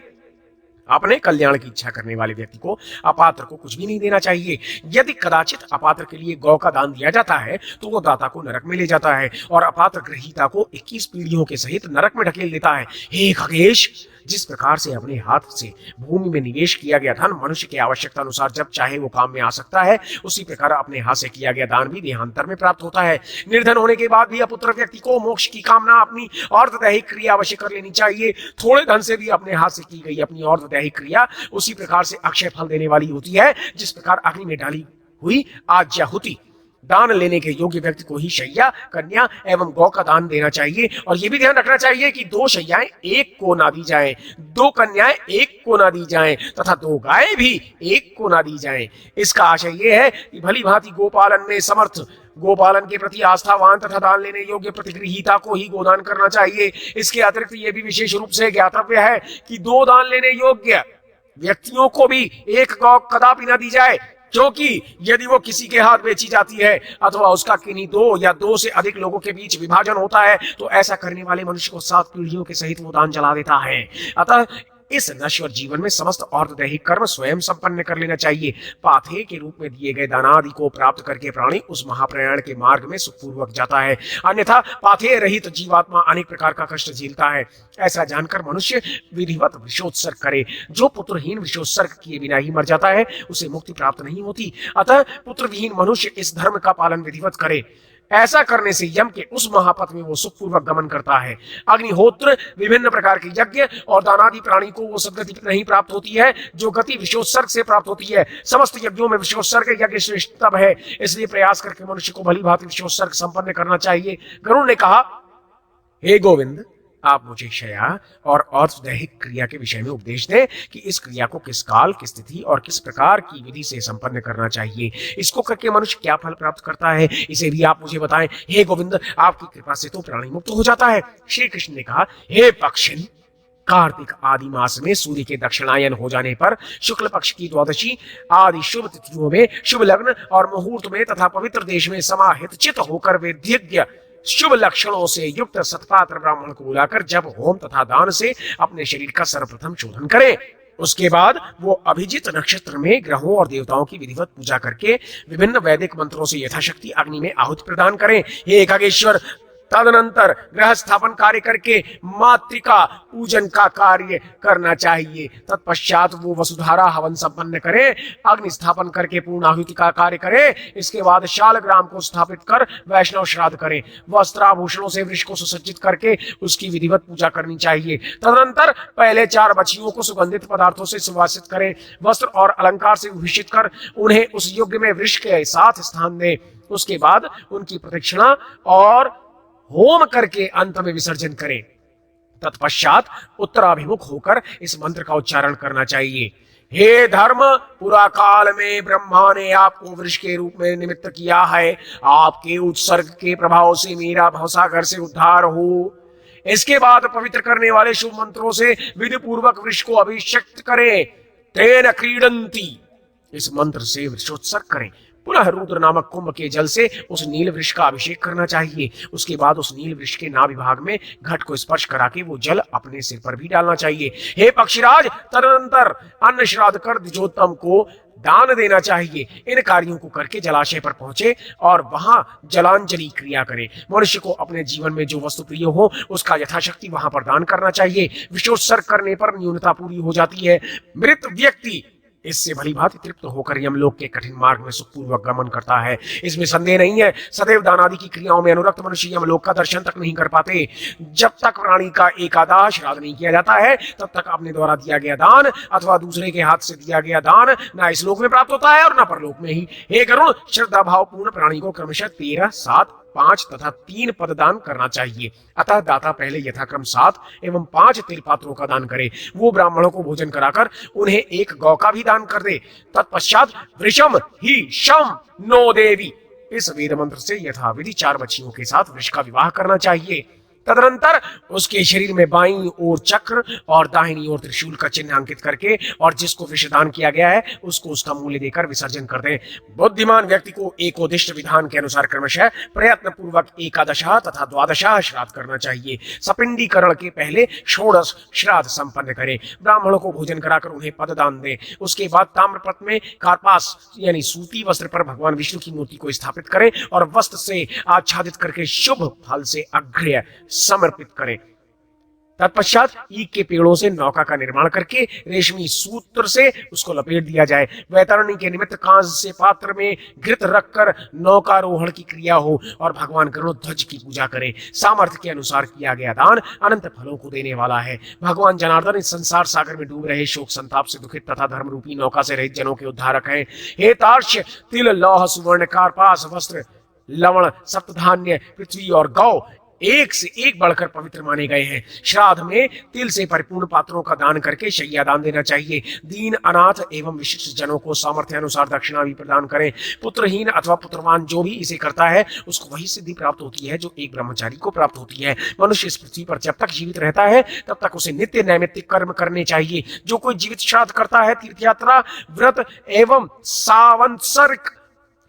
अपने कल्याण की इच्छा करने वाले व्यक्ति को अपात्र को कुछ भी नहीं देना चाहिए। यदि कदाचित अपात्र के लिए गौ का दान दिया जाता है तो वो दाता को नरक में ले जाता है और अपात्र ग्रहीता को 21 पीढ़ियों के सहित नरक में ढकेल देता है। हे खगेश, जिस प्रकार से अपने हाथ से भूमि में निवेश किया गया धन मनुष्य की आवश्यकता अनुसार जब चाहे वो काम में आ सकता है, उसी प्रकार अपने हाथ से किया गया दान भी देहांतर में प्राप्त होता है। निर्धन होने के बाद भी अपुत्र व्यक्ति को मोक्ष की कामना अपनी अर्धदैहिक क्रिया अवश्य कर लेनी चाहिए। थोड़े धन से भी अपने हाथ से की गई अपनी अर्धदैहिक क्रिया उसी प्रकार से अक्षय फल देने वाली होती है जिस प्रकार अग्नि में डाली हुई आज्याहुति। दान लेने के योग्य व्यक्ति को ही शैया, कन्या एवं गौ का दान देना चाहिए। और यह भी ध्यान रखना चाहिए कि 2 शैयाएं एक को ना दी जाएं, 2 कन्याएं एक को ना दी जाएं तथा 2 गायें भी एक को ना दी जाएं। इसका आशय यह है कि भली भांति गोपालन में समर्थ, गोपालन के प्रति आस्थावान तथा दान लेने योग्य प्रतिगृहीता को ही गोदान करना चाहिए। इसके अतिरिक्त यह भी विशेष रूप से ज्ञातव्य है कि 2 दान लेने योग्य व्यक्तियों को भी एक गौ कदापि न दी जाए, क्योंकि यदि वो किसी के हाथ बेची जाती है अथवा उसका किन्हीं दो या दो से अधिक लोगों के बीच विभाजन होता है तो ऐसा करने वाले मनुष्य को 7 पीढ़ियों के सहित वो दान जला देता है। अतः इस नश्वर जीवन में समस्त और्ध्वदैहिक कर्म स्वयं संपन्न कर लेना चाहिए। पाथे के रूप में दिए गए दानादि को प्राप्त करके प्राणी उस महाप्रयाण के मार्ग में सुखपूर्वक जाता है, अन्यथा पाथे रहित जीवात्मा अनेक प्रकार का कष्ट झेलता है। ऐसा जानकर मनुष्य विधिवत विषोत्सर्ग करे। जो पुत्रहीन विषोत्सर्ग किए बिना ही मर जाता है उसे मुक्ति प्राप्त नहीं होती। अतः पुत्रविहीन मनुष्य इस धर्म का पालन विधिवत करे। ऐसा करने से यम के उस महापथ में वो सुखपूर्वक गमन करता है। अग्निहोत्र विभिन्न प्रकार के यज्ञ और दानादि प्राणी को वो सदगति नहीं प्राप्त होती है जो गति विषोत्सर्ग से प्राप्त होती है। समस्त यज्ञों में विषोत्सर्ग यज्ञ श्रेष्ठतम है, इसलिए प्रयास करके मनुष्य को भली भांति विषोत्सर्ग संपन्न करना चाहिए। गरुड़ ने कहा, हे गोविंद, आप मुझे क्षया और और्ध्वदैहिक क्रिया के विषय में उपदेश दें कि इस क्रिया को किस काल, किस तिथि और किस प्रकार की विधि से संपन्न करना चाहिए। इसको करके मनुष्य क्या फल प्राप्त करता है, इसे भी आप मुझे बताएं। हे गोविंद, आपकी कृपा से तो प्राणी मुक्त हो जाता है। श्री कृष्ण ने कहा, हे पक्षिन, कार्तिक आदि मास में सूर्य के दक्षिणायन हो जाने पर शुक्ल पक्ष की द्वादशी आदि शुभ तिथियों में शुभ लग्न और मुहूर्त में तथा पवित्र देश में समाहित चित होकर वेद्यज्ञ शुभ लक्षणों से युक्त सत्पात्र ब्राह्मण को बुलाकर जब होम तथा दान से अपने शरीर का सर्वप्रथम शोधन करें, उसके बाद वो अभिजित नक्षत्र में ग्रहों और देवताओं की विधिवत पूजा करके विभिन्न वैदिक मंत्रों से यथाशक्ति अग्नि में आहुति प्रदान करें। हे खगेश्वर, तदनंतर ग्रह स्थापन कार्य करके मातृका पूजन का कार्य करना चाहिए। तत्पश्चात वो वसुधारा हवन संपन्न करें, अग्नि स्थापन करके पूर्ण आहुति का कार्य करें। इसके बाद शालग्राम को स्थापित कर वैष्णव श्राद्ध करें। वस्त्राभूषणों से वृक्ष को सुसज्जित करके उसकी विधिवत पूजा करनी चाहिए। तदनंतर पहले 4 बछियों को सुगंधित पदार्थों से सुवासित करें, वस्त्र और अलंकार से विभूषित कर उन्हें उस यज्ञ में वृक्ष के साथ स्थान दें। उसके बाद उनकी प्रदक्षिणा और होम करके अंत में विसर्जन करें। तत्पश्चात उत्तराभिमुख होकर इस मंत्र का उच्चारण करना चाहिए। हे धर्म, पुरा काल में ब्रह्मा ने आपको वृक्ष के रूप में निमित्त किया है। आपके उत्सर्ग के प्रभाव से मेरा भवसागर से उद्धार हो। इसके बाद पवित्र करने वाले शुभ मंत्रों से विधि पूर्वक वृक्ष को अभिषेक करें। तेन क्रीडंती, इस मंत्र से वृक्षोत्सर्ग करें। पुनः रुद्र नामक कुंभ के जल से उस नील वृक्ष का अभिषेक करना चाहिए। उसके बाद उस नील वृक्ष के नाभि भाग में घट को स्पर्श करा के वो जल अपने सिर पर भी डालना चाहिए। हे पक्षीराज, तदनंतर अन्न श्राद्ध कर द्विजोत्तम को दान देना चाहिए। इन कार्यों को करके जलाशय पर पहुंचे और वहां जलांजलि क्रिया करें। मनुष्य को अपने जीवन में जो वस्तु प्रिय हो उसका यथाशक्ति वहां पर दान करना चाहिए। विषोत्सर्ग करने पर न्यूनता पूरी हो जाती है। मृत व्यक्ति इससे भली भांति तृप्त होकर यमलोक के कठिन मार्ग में सुखपूर्वक गमन करता है, इसमें संदेह नहीं है। सदैव दान आदि की क्रियाओं में अनुरक्त मनुष्य यमलोक का दर्शन तक नहीं कर पाते। जब तक प्राणी का एकादश श्राद्ध नहीं किया जाता है तब तक अपने द्वारा दिया गया दान अथवा दूसरे के हाथ से दिया गया दान न इस लोक में प्राप्त होता है और न परलोक में ही। हे गरुड़, श्रद्धा भाव पूर्ण प्राणी को क्रमशः 13, 7, 5 तथा 3 पद दान करना चाहिए। अतः दाता पहले यथाक्रम 7 एवं 5 तिलपात्रों का दान करे। वो ब्राह्मणों को भोजन कराकर उन्हें 1 गौ का भी दान कर दे। तत्पश्चात वृषम ही शम नो देवी, इस वेद मंत्र से यथाविधि 4 बच्चियों के साथ वृक्ष का विवाह करना चाहिए। तदनंतर उसके शरीर में बाईं ओर चक्र और दाहिनी ओर त्रिशूल का चिन्ह अंकित करके और जिसको विषदान किया गया है उसको उसका मूल्य देकर विसर्जन कर दें। बुद्धिमान व्यक्ति को एकोदिष्ट विधान के अनुसार क्रमशः प्रयत्न पूर्वक एकादशा तथा द्वादशा श्राद्ध करना चाहिए। सपिंडीकरण के पहले 16 श्राद्ध संपन्न करें। ब्राह्मणों को भोजन कराकर उन्हें पददान दें। उसके बाद ताम्रपत्र में कार्पास यानी सूती वस्त्र पर भगवान विष्णु की मूर्ति को स्थापित करें और वस्त्र से आच्छादित करके शुभ फल से अग्र्य समर्पित करें। तत्पश्चात ईख के पेड़ों से नौका का निर्माण करके रेशमी सूत्र से उसको लपेट दिया जाए। वैतरणी के निमित्त कांस से पात्र में घृत रखकर नौकारोहण की क्रिया हो और भगवान गरुड़ध्वज की पूजा करें। सामर्थ्य के अनुसार किया गया दान अनंत फलों को देने वाला है। भगवान जनार्दन इस संसार सागर में डूब रहे शोक संताप से दुखित तथा धर्म रूपी नौका से रहित जनों के उद्धारक हैं। हे तार्क्ष्य, तिल, लौह, सुवर्ण, कार्पास, वस्त्र, लवण, सप्तधान्य, पृथ्वी और गौ एक से एक बढ़कर पवित्र माने गए हैं। श्राद्ध में तिल से परिपूर्ण पात्रों का दान करके शैया दान देना चाहिए। दीन, अनाथ एवं विशिष्ट जनों को सामर्थ्य अनुसार दक्षिणा भी प्रदान करें। पुत्रहीन अथवा पुत्रवान जो भी इसे करता है उसको वही सिद्धि प्राप्त होती है जो एक ब्रह्मचारी को प्राप्त होती है। मनुष्य इस पृथ्वी पर जब तक जीवित रहता है तब तक उसे नित्य नैमित्तिक कर्म करने चाहिए। जो कोई जीवित श्राद्ध करता है, तीर्थ यात्रा, व्रत एवं सावंत्सरिक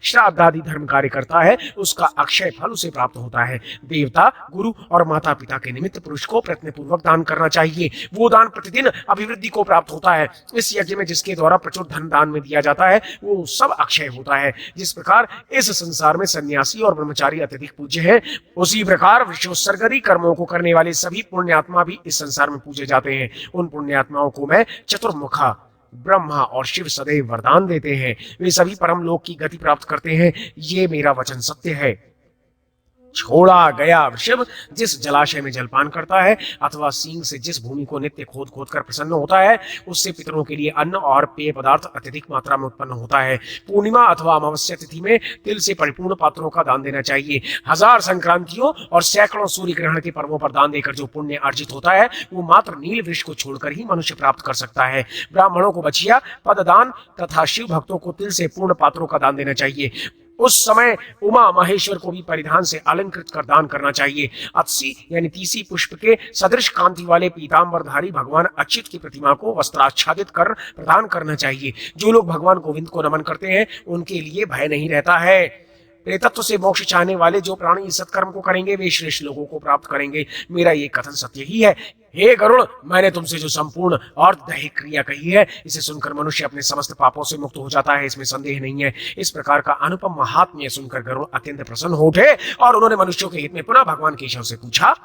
श्राद्ध आदि धर्म कार्य करता है, उसका अक्षय फल उसे प्राप्त होता है। देवता, गुरु और माता पिता के निमित्त पुरुष को प्रयत्न पूर्वक दान करना चाहिए। वो दान प्रतिदिन अभिवृद्धि को प्राप्त होता है। इस यज्ञ में जिसके द्वारा प्रचुर धन दान में दिया जाता है वो सब अक्षय होता है। जिस प्रकार इस संसार में सन्यासी और ब्रह्मचारी अत्यधिक पूज्य है, उसी प्रकार विश्वोत्सर्गरी कर्मों को करने वाले सभी पुण्यात्मा भी इस संसार में पूजे जाते हैं। उन पुण्यात्माओं को मैं चतुर्मुखा ब्रह्मा और शिव सदैव वरदान देते हैं। वे सभी परम लोक की गति प्राप्त करते हैं। ये मेरा वचन सत्य है। छोड़ा गया वृषभ जिस जलाशय में जलपान करता है अथवा सींग से जिस भूमि को नित्य खोद खोद कर प्रसन्न होता है, उससे पितरों के लिए अन्न और पेय पदार्थ अत्यधिक मात्रा में उत्पन्न होता है। पूर्णिमा अथवा अमावस्या तिथि में तिल से परिपूर्ण पात्रों का दान देना चाहिए। 1000 संक्रांतियों और सैकड़ों सूर्य ग्रहण के पर्वों पर दान देकर जो पुण्य अर्जित होता है वो मात्र नील वृक्ष को छोड़कर ही मनुष्य प्राप्त कर सकता है। ब्राह्मणों को बछिया, पददान तथा शिव भक्तों को तिल से पूर्ण पात्रों का दान देना चाहिए। उस समय उमा महेश्वर को भी परिधान से अलंकृत कर दान करना चाहिए। अत्सी यानी तीसी पुष्प के सदृश कांति वाले पीतांबरधारी भगवान अच्युत की प्रतिमा को वस्त्राच्छादित कर प्रदान करना चाहिए। जो लोग भगवान गोविंद को नमन करते हैं उनके लिए भय नहीं रहता है। प्रेतत्व से मोक्ष चाहने वाले जो प्राणी इस सत्कर्म को करेंगे वे श्रेष्ठ लोगों को प्राप्त करेंगे। मेरा ये कथन सत्य ही है। हे गरुड़, मैंने तुमसे जो संपूर्ण और दैहिक क्रिया कही है इसे सुनकर मनुष्य अपने समस्त पापों से मुक्त हो जाता है, इसमें संदेह नहीं है। इस प्रकार का अनुपम महात्म्य सुनकर गरुड़ अत्यंत प्रसन्न हो उठे और उन्होंने मनुष्यों के हित में पुनः भगवान केशव से पूछा,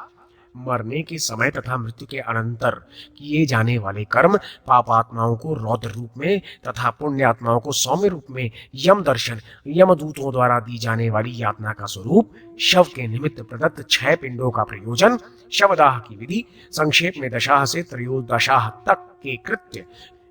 मरने के समय तथा मृत्यु के अनंतर किए जाने वाले कर्म पापात्माओं को रौद्र रूप में तथा पुण्यात्माओं को सौम्य रूप में यम दर्शन, यमदूतों द्वारा दी जाने वाली यातना का स्वरूप, शव के निमित्त प्रदत्त 6 पिंडों का प्रयोजन, शवदाह की विधि, संक्षेप में दशाह से त्रयोदशाह तक के कृत्य,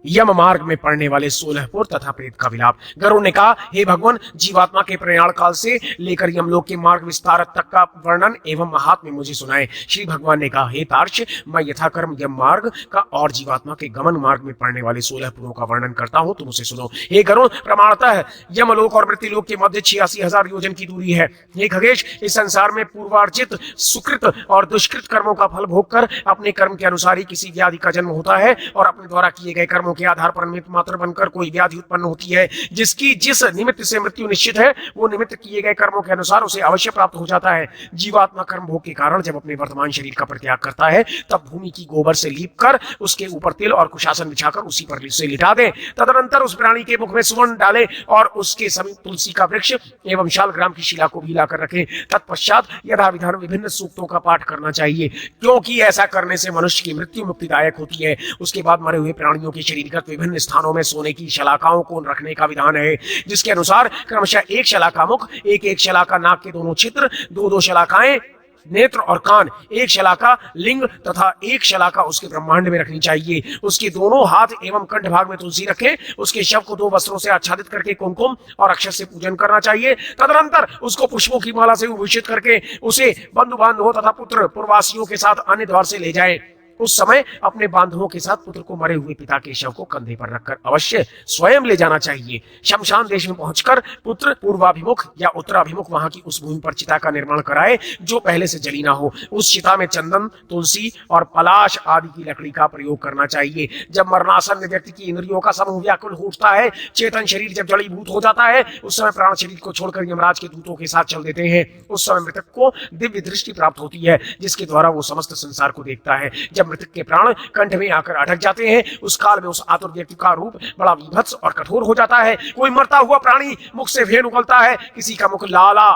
यम मार्ग में पड़ने वाले 16 पुर तथा प्रेत का विलाप। गरुड़ ने कहा, हे भगवान, जीवात्मा के प्रयाण काल से लेकर यमलोक के मार्ग विस्तार तक का वर्णन एवं महात्म्य मुझे सुनाए। श्री भगवान ने कहा, हे तार्क्ष, मैं यथाक्रम यम मार्ग का और जीवात्मा के गमन मार्ग में पड़ने वाले 16 पुरों का वर्णन करता हूं, तुम उसे सुनो। हे गरुड़, प्रमाणतः यमलोक और मृत्युलोक के मध्य 86,000 योजन की दूरी है। हे खगेश, इस संसार में पूर्वार्जित सुकृत और दुष्कृत कर्मों का फल भोग कर अपने कर्म के अनुसार ही किसी व्याधि का जन्म होता है और अपने द्वारा किए गए कर्मों के आधार पर निमित्त मात्र बनकर कोई व्याधि उत्पन्न होती है। जिसकी जिस निमित्त से मृत्यु निश्चित है वो निमित्त किए गए कर्मों के अनुसार उसे अवश्य प्राप्त हो जाता है। जीवात्मा कर्म भोग के कारण जब अपने वर्तमान शरीर का परित्याग करता है तब भूमि की गोबर से लीप कर उसके ऊपर तिल और कुशासन बिछाकर उसी पर से लिटा दे। तदनंतर उस प्राणी के मुख में सुवर्ण डाले और उसके समीप तुलसी का वृक्ष एवं शालग्राम की शिला को भी लाकर रखें। तत्पश्चात यथाविधान विभिन्न सूक्तों का पाठ करना चाहिए, क्योंकि ऐसा करने से मनुष्य की मृत्यु मुक्तिदायक होती है। उसके बाद मरे हुए प्राणियों के शरीरगत विभिन्न स्थानों में सोने की शलाकाओं को रखने का विधान है, जिसके अनुसार क्रमशः एक शलाका मुख, एक शलाका नाक के दोनों छिद्र, 2 शलाकाएं नेत्र और कान, एक शलाका लिंग तथा एक शलाका उसके ब्रह्मांड में रखनी चाहिए। उसके दोनों हाथ एवं कंठ भाग में तुलसी रखें। उसके शव को 2 वस्त्रों से आच्छादित करके कुमकुम और अक्षर से पूजन करना चाहिए। तदनंतर उसको पुष्पों की माला से विभूषित करके उसे बंधु बांधवों तथा पुत्र पूर्ववासियों के साथ अन्य द्वार से ले जाए। उस समय अपने बांधवों के साथ पुत्र को मरे हुए पिता के शव को कंधे पर रखकर अवश्य स्वयं ले जाना चाहिए। शमशान देश में पहुंचकर पुत्र पूर्वाभिमुख या उत्तराभिमुख वहां की उस भूमि पर चिता का निर्माण कराए जो पहले से जली ना हो। उस चिता में चंदन, तुलसी और पलाश आदि की लकड़ी का प्रयोग करना चाहिए। जब मरणासन्न व्यक्ति की इंद्रियों का समूह व्याकुल हो उठता है, चेतन शरीर जब जड़ीभूत हो जाता है, उस समय प्राण शरीर को छोड़कर यमराज के दूतों के साथ चल देते हैं। उस समय मृतक को दिव्य दृष्टि प्राप्त होती है, जिसके द्वारा वो समस्त संसार को देखता है। जब मृतक के प्राण कंठ में आकर अटक जाते हैं, उस काल में उस आतुर व्यक्ति का रूप बड़ा विभत्स और कठोर हो जाता है। कोई मरता हुआ प्राणी मुख से भेद निकलता है, किसी का मुख लाला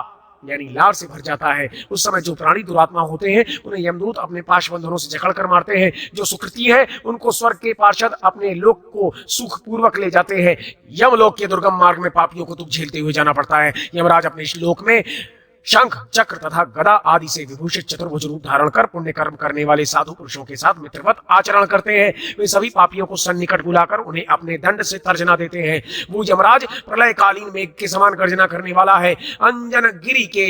यानी लार से भर जाता है। उस समय जो प्राणी दुरात्मा होते हैं उन्हें यमदूत अपने पाश बंधनों से जकड़कर मारते हैं। जो सुकृति है उनको स्वर्ग के पार्षद अपने लोक को सुख पूर्वक ले जाते हैं। यमलोक के दुर्गम मार्ग में पापियों को दुख झेलते हुए जाना पड़ता है। यमराज अपने इस लोक में शंख चक्र तथा गदा आदि से विभूषित चतुर्भुज रूप धारण कर पुण्य कर्म करने वाले साधु पुरुषों के साथ मित्रवत आचरण करते हैं। वे सभी पापियों को सन्निकट बुलाकर उन्हें अपने दंड से तर्जना देते हैं। वो यमराज प्रलय कालीन मेघ के समान गर्जना करने वाला है। अंजन गिरी के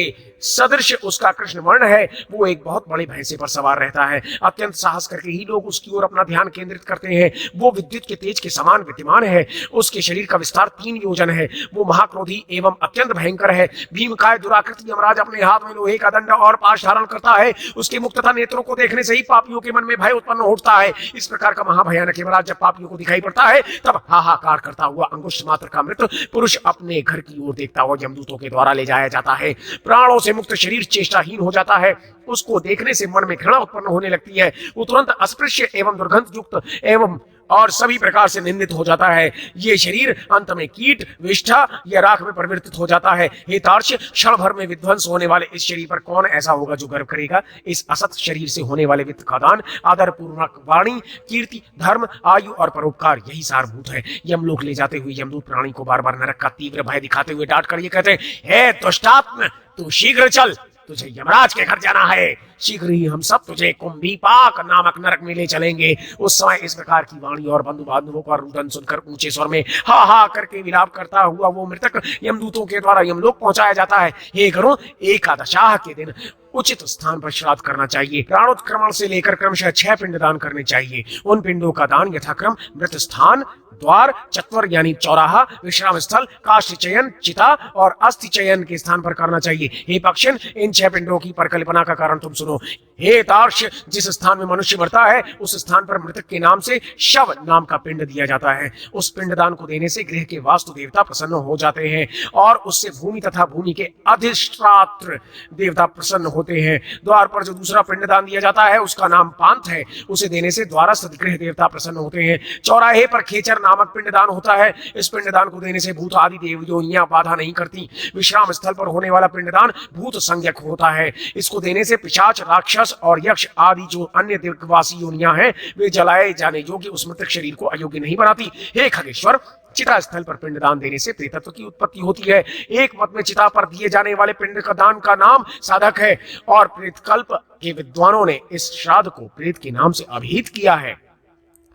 सदृश उसका कृष्ण वर्ण है। वो एक बहुत बड़े भैंसे पर सवार रहता है। अत्यंत साहस करके ही लोग उसकी ओर अपना ध्यान केंद्रित करते हैं। वो विद्युत के तेज के समान विद्यमान है। उसके शरीर का विस्तार 3 योजन है। वो महाक्रोधी एवं अत्यंत भयंकर है। भीमकाय दुराकृति यमराज अपने हाथ में लोहे का दंड और पाश धारण करता है। उसके मुख तथा नेत्रों को देखने से ही पापियों के मन में भय उत्पन्न होता है। इस प्रकार का महाभयानक यमराज जब पापियों को दिखाई पड़ता है तब हाहाकार करता हुआ अंगुष्ठ मात्र का मृत पुरुष अपने घर की ओर देखता हुआ यमदूतों के द्वारा ले जाया जाता है। प्राणों से मुक्त शरीर चेष्टाहीन हो जाता है। उसको देखने से मन में घृणा उत्पन्न होने लगती है। वो तुरंत अस्पृश्य एवं दुर्गंध युक्त एवं और सभी प्रकार से निंदित हो जाता है। ये शरीर अंत में कीट विष्ठा या राख में परिवर्तित हो जाता है। हे तार्क्ष, क्षण भर में विध्वंस होने वाले इस शरीर पर कौन ऐसा होगा जो गर्व करेगा? इस असत शरीर से होने वाले वित्त का दान, आदर पूर्वक वाणी, कीर्ति, धर्म, आयु और परोपकार, यही सारभूत है। यमलोक ले जाते हुए यमदूत प्राणी को बार बार नरक का तीव्र भय दिखाते हुए डांट कर ये कहते हैं, हे दुष्टात्म, तू शीघ्र चल, तुझे यमराज के घर जाना है। शीघ्र ही हम सब तुझे कुंभीपाक नामक नरक में ले चलेंगे। उस समय इस प्रकार की वाणी और बंधु बांधवों का रुदन सुनकर ऊंचे स्वर में हा हा करके विलाप करता हुआ वो मृतक यमदूतों के द्वारा यमलोक पहुंचाया जाता है। हे गरुण, एकादशाह के दिन उचित स्थान पर श्राद्ध करना चाहिए। प्राणोत्क्रमण से लेकर क्रमशः 6 पिंडदान करने चाहिए। उन पिंडों का दान यथाक्रम मृत स्थान, द्वार, चत्वर यानी चौराहा, विश्राम स्थल, काष्ठ चयन, चिता और अस्थि चयन के स्थान पर करना चाहिए। हे पक्षिन, इन 6 पिंडों की परिकल्पना का कारण तुम सुनो। हे तार्क्ष, जिस स्थान में मनुष्य मरता है उस स्थान पर मृतक के नाम से शव नाम का पिंड दिया जाता है। उस पिंडदान को देने से गृह के वास्तु देवता प्रसन्न हो जाते हैं और उससे भूमि तथा भूमि के अधिष्ठात्र देवता प्रसन्न होते हैं। द्वार पर जो दूसरा पिंडदान दिया जाता है उसका नाम पांत है। उसे देने से द्वारस्थ गृह देवता प्रसन्न होते हैं। चौराहे पर खेचर नामक पिंडदान होता है। इस पिंडदान को देने से भूत आदि देवयोनियां बाधा नहीं करती। विश्राम स्थल पर होने वाला पिंडदान भूत संज्ञक होता है। इसको देने से पिशाच, राक्षस और यक्ष आदि जो अन्य दीर्घवासी योनियां हैं वे जलाए जाने योग्य उस मृतक शरीर को अयोग्य नहीं बनाती। हे खगेश्वर, चिता स्थल पर पिंडदान देने से प्रेतत्व की उत्पत्ति होती है। एक मत में चिता पर दिए जाने वाले पिंड का दान का नाम साधक है और प्रेतकल्प के विद्वानों ने इस श्राद्ध को प्रेत के नाम से अभिहित किया है।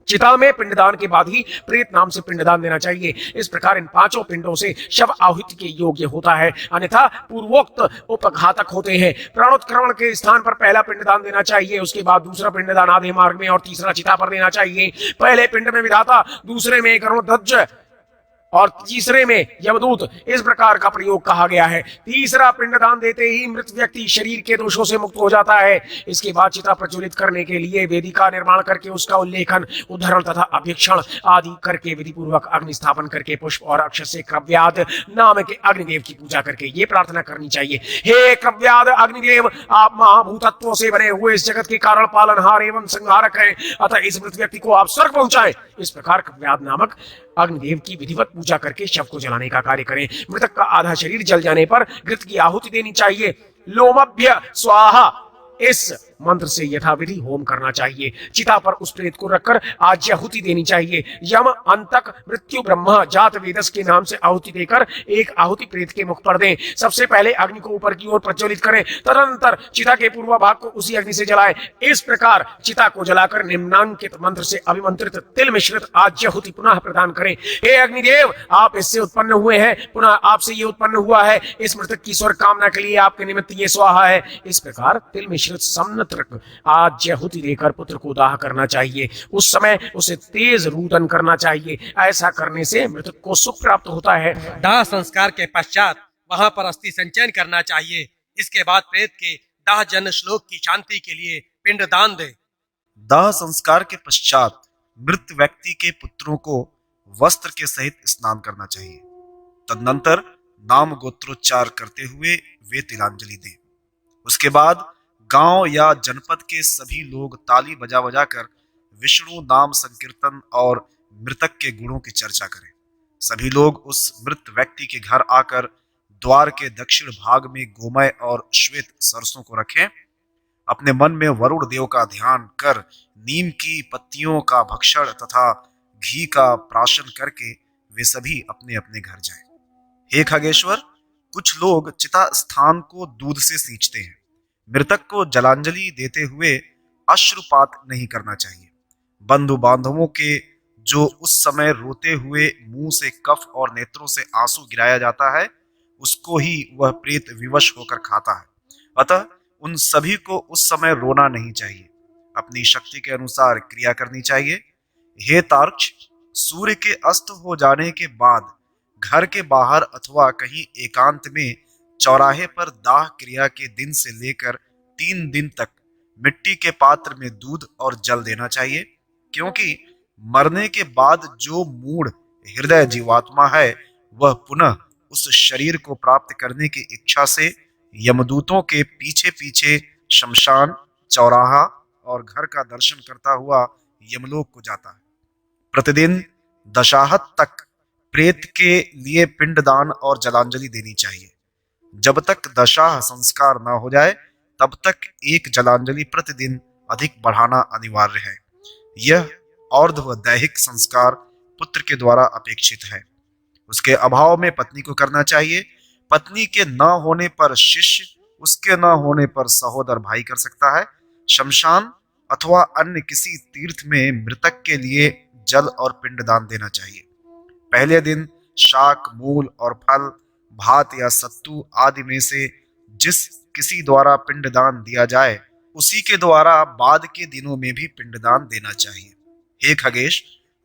चिता में पिंडदान के बाद ही प्रेत नाम से पिंडदान देना चाहिए। इस प्रकार इन 5 पिंडों से शव आहुति के योग्य होता है, अन्यथा पूर्वोक्त उपघातक होते हैं। प्राणोत्क्रमण के स्थान पर पहला पिंडदान देना चाहिए, उसके बाद दूसरा पिंडदान आधे मार्ग में और तीसरा चिता पर देना चाहिए। पहले पिंड में विधाता, दूसरे में गरुड़ध्वज और तीसरे में यमदूत, इस प्रकार का प्रयोग कहा गया है। तीसरा पिंडदान देते ही मृत व्यक्ति शरीर के दोषों से मुक्त हो जाता है। इसके बाद चिता प्रज्वलित करने के लिए वेदिका निर्माण करके उसका उल्लेखन, उद्धरण तथा अभ्यक्षण आदि करके विधि पूर्वक अग्नि स्थापन करके पुष्प और अक्षत से क्रव्याद नाम के अग्निदेव की पूजा करके ये प्रार्थना करनी चाहिए, हे क्रव्याद अग्निदेव, आप महाभूतत्वों से बने हुए इस जगत के कारण पालनहार एवं संहारक हैं, अतः इस मृत व्यक्ति को आप स्वर्ग पहुंचाएं। इस प्रकार क्रव्याद नामक अग्निदेव की विधिवत पूजा करके शव को जलाने का कार्य करें। मृतक का आधा शरीर जल जाने पर घृत की आहुति देनी चाहिए। लोमभ्य स्वाहा, इस मंत्र से यथाविधि होम करना चाहिए। चिता पर उस प्रेत को रखकर आज्याहुति देनी चाहिए। यम, अंतक, मृत्यु, ब्रह्मा, जात वेदस के नाम से आहुति देकर एक आहुति प्रेत के मुख पर दें। सबसे पहले अग्नि को ऊपर की ओर प्रज्वलित करें, तदनंतर चिता के पूर्व भाग को उसी अग्नि से जलाएं। इस प्रकार चिता को जलाकर निम्नांकित मंत्र से अभिमंत्रित तिल मिश्रित आज्याहुति पुनः प्रदान करें। हे अग्निदेव, आप इससे उत्पन्न हुए हैं, पुनः आपसे ये उत्पन्न हुआ है। इस मृतक की स्वर्ग कामना के लिए आपके निमित्त ये स्वाहा है। इस प्रकार तिल मिश्रित सम्नत आज्याहुति देकर पुत्र को दाह करना चाहिए। उस समय उसे तेज रूदन करना चाहिए। ऐसा करने से मृतक को सुख प्राप्त होता है। दाह संस्कार के पश्चात वहां पर अस्थि संचयन करना चाहिए। इसके बाद प्रेत के दाह जन श्लोक की शांति के लिए पिंड दान दे। दाह संस्कार के पश्चात मृत व्यक्ति के पुत्रों को वस्त्र के सहित स्नान करना चाहिए। तदनंतर नाम गोत्रोच्चार करते हुए वे तिलांजलि दें। उसके बाद गांव या जनपद के सभी लोग ताली बजा बजा कर विष्णु नाम संकीर्तन और मृतक के गुणों की चर्चा करें। सभी लोग उस मृत व्यक्ति के घर आकर द्वार के दक्षिण भाग में गोमय और श्वेत सरसों को रखें। अपने मन में वरुण देव का ध्यान कर नीम की पत्तियों का भक्षण तथा घी का प्राशन करके वे सभी अपने अपने घर जाएं। हे खगेश्वर, कुछ लोग चिता स्थान को दूध से सींचते हैं। मृतक को जलांजलि देते हुए अश्रुपात नहीं करना चाहिए। बंधु बांधवों के जो उस समय रोते हुए मुंह से कफ और नेत्रों से आंसू गिराया जाता है, उसको ही वह प्रेत विवश होकर खाता है। अतः उन सभी को उस समय रोना नहीं चाहिए, अपनी शक्ति के अनुसार क्रिया करनी चाहिए। हे तार्क्ष, सूर्य के अस्त हो जाने के बाद घर के बाहर अथवा कहीं एकांत में चौराहे पर दाह क्रिया के दिन से लेकर 3 दिन तक मिट्टी के पात्र में दूध और जल देना चाहिए, क्योंकि मरने के बाद जो मूढ़ हृदय जीवात्मा है वह पुनः उस शरीर को प्राप्त करने की इच्छा से यमदूतों के पीछे पीछे शमशान, चौराहा और घर का दर्शन करता हुआ यमलोक को जाता है। प्रतिदिन दशाहत तक प्रेत के लिए पिंडदान और जलांजलि देनी चाहिए। जब तक दशाह संस्कार न हो जाए तब तक एक जलांजलि प्रतिदिन अधिक बढ़ाना अनिवार्य है। यह और्ध्व दैहिक संस्कार पुत्र के द्वारा अपेक्षित है। उसके अभाव में पत्नी को करना चाहिए। पत्नी के न होने पर शिष्य, उसके न होने पर सहोदर भाई कर सकता है। शमशान अथवा अन्य किसी तीर्थ में मृतक के लिए जल और पिंडदान देना चाहिए। पहले दिन शाक, मूल और फल, भात या सत्तू आदि में से जिस किसी द्वारा पिंडदान दिया जाए उसी के द्वारा बाद के दिनों में भी पिंडदान देना चाहिए। हे खगेश,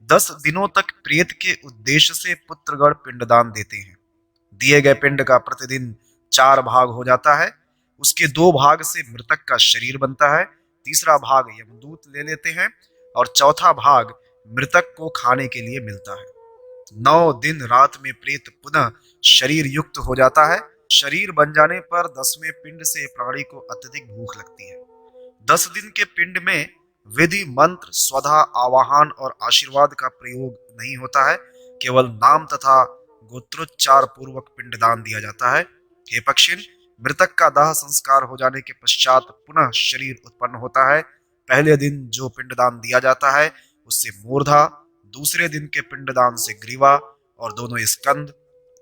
10 दिनों तक प्रेत के उद्देश्य से पुत्रगण पिंडदान देते हैं। दिए गए पिंड का प्रतिदिन 4 भाग हो जाता है। उसके 2 भाग से मृतक का शरीर बनता है, तीसरा भाग यमदूत ले लेते हैं और चौथा भाग मृतक को खाने के लिए मिलता है। 9 दिन रात में प्रेत पुनः शरीर युक्त हो जाता है। शरीर बन जाने पर 10वें पिंड से प्राणी को अत्यधिक भूख लगती है। 10 दिन के पिंड में विधि, मंत्र, स्वधा, आवाहन और आशीर्वाद का प्रयोग नहीं होता है, केवल नाम तथा गोत्रोच्चार पूर्वक पिंडदान दिया जाता है। हे पक्षिण, मृतक का दाह संस्कार हो जाने के पश्चात पुनः शरीर उत्पन्न होता है। पहले दिन जो पिंडदान दिया जाता है उससे मूर्धा, दूसरे दिन के पिंडदान से ग्रीवा और दोनों स्कंद,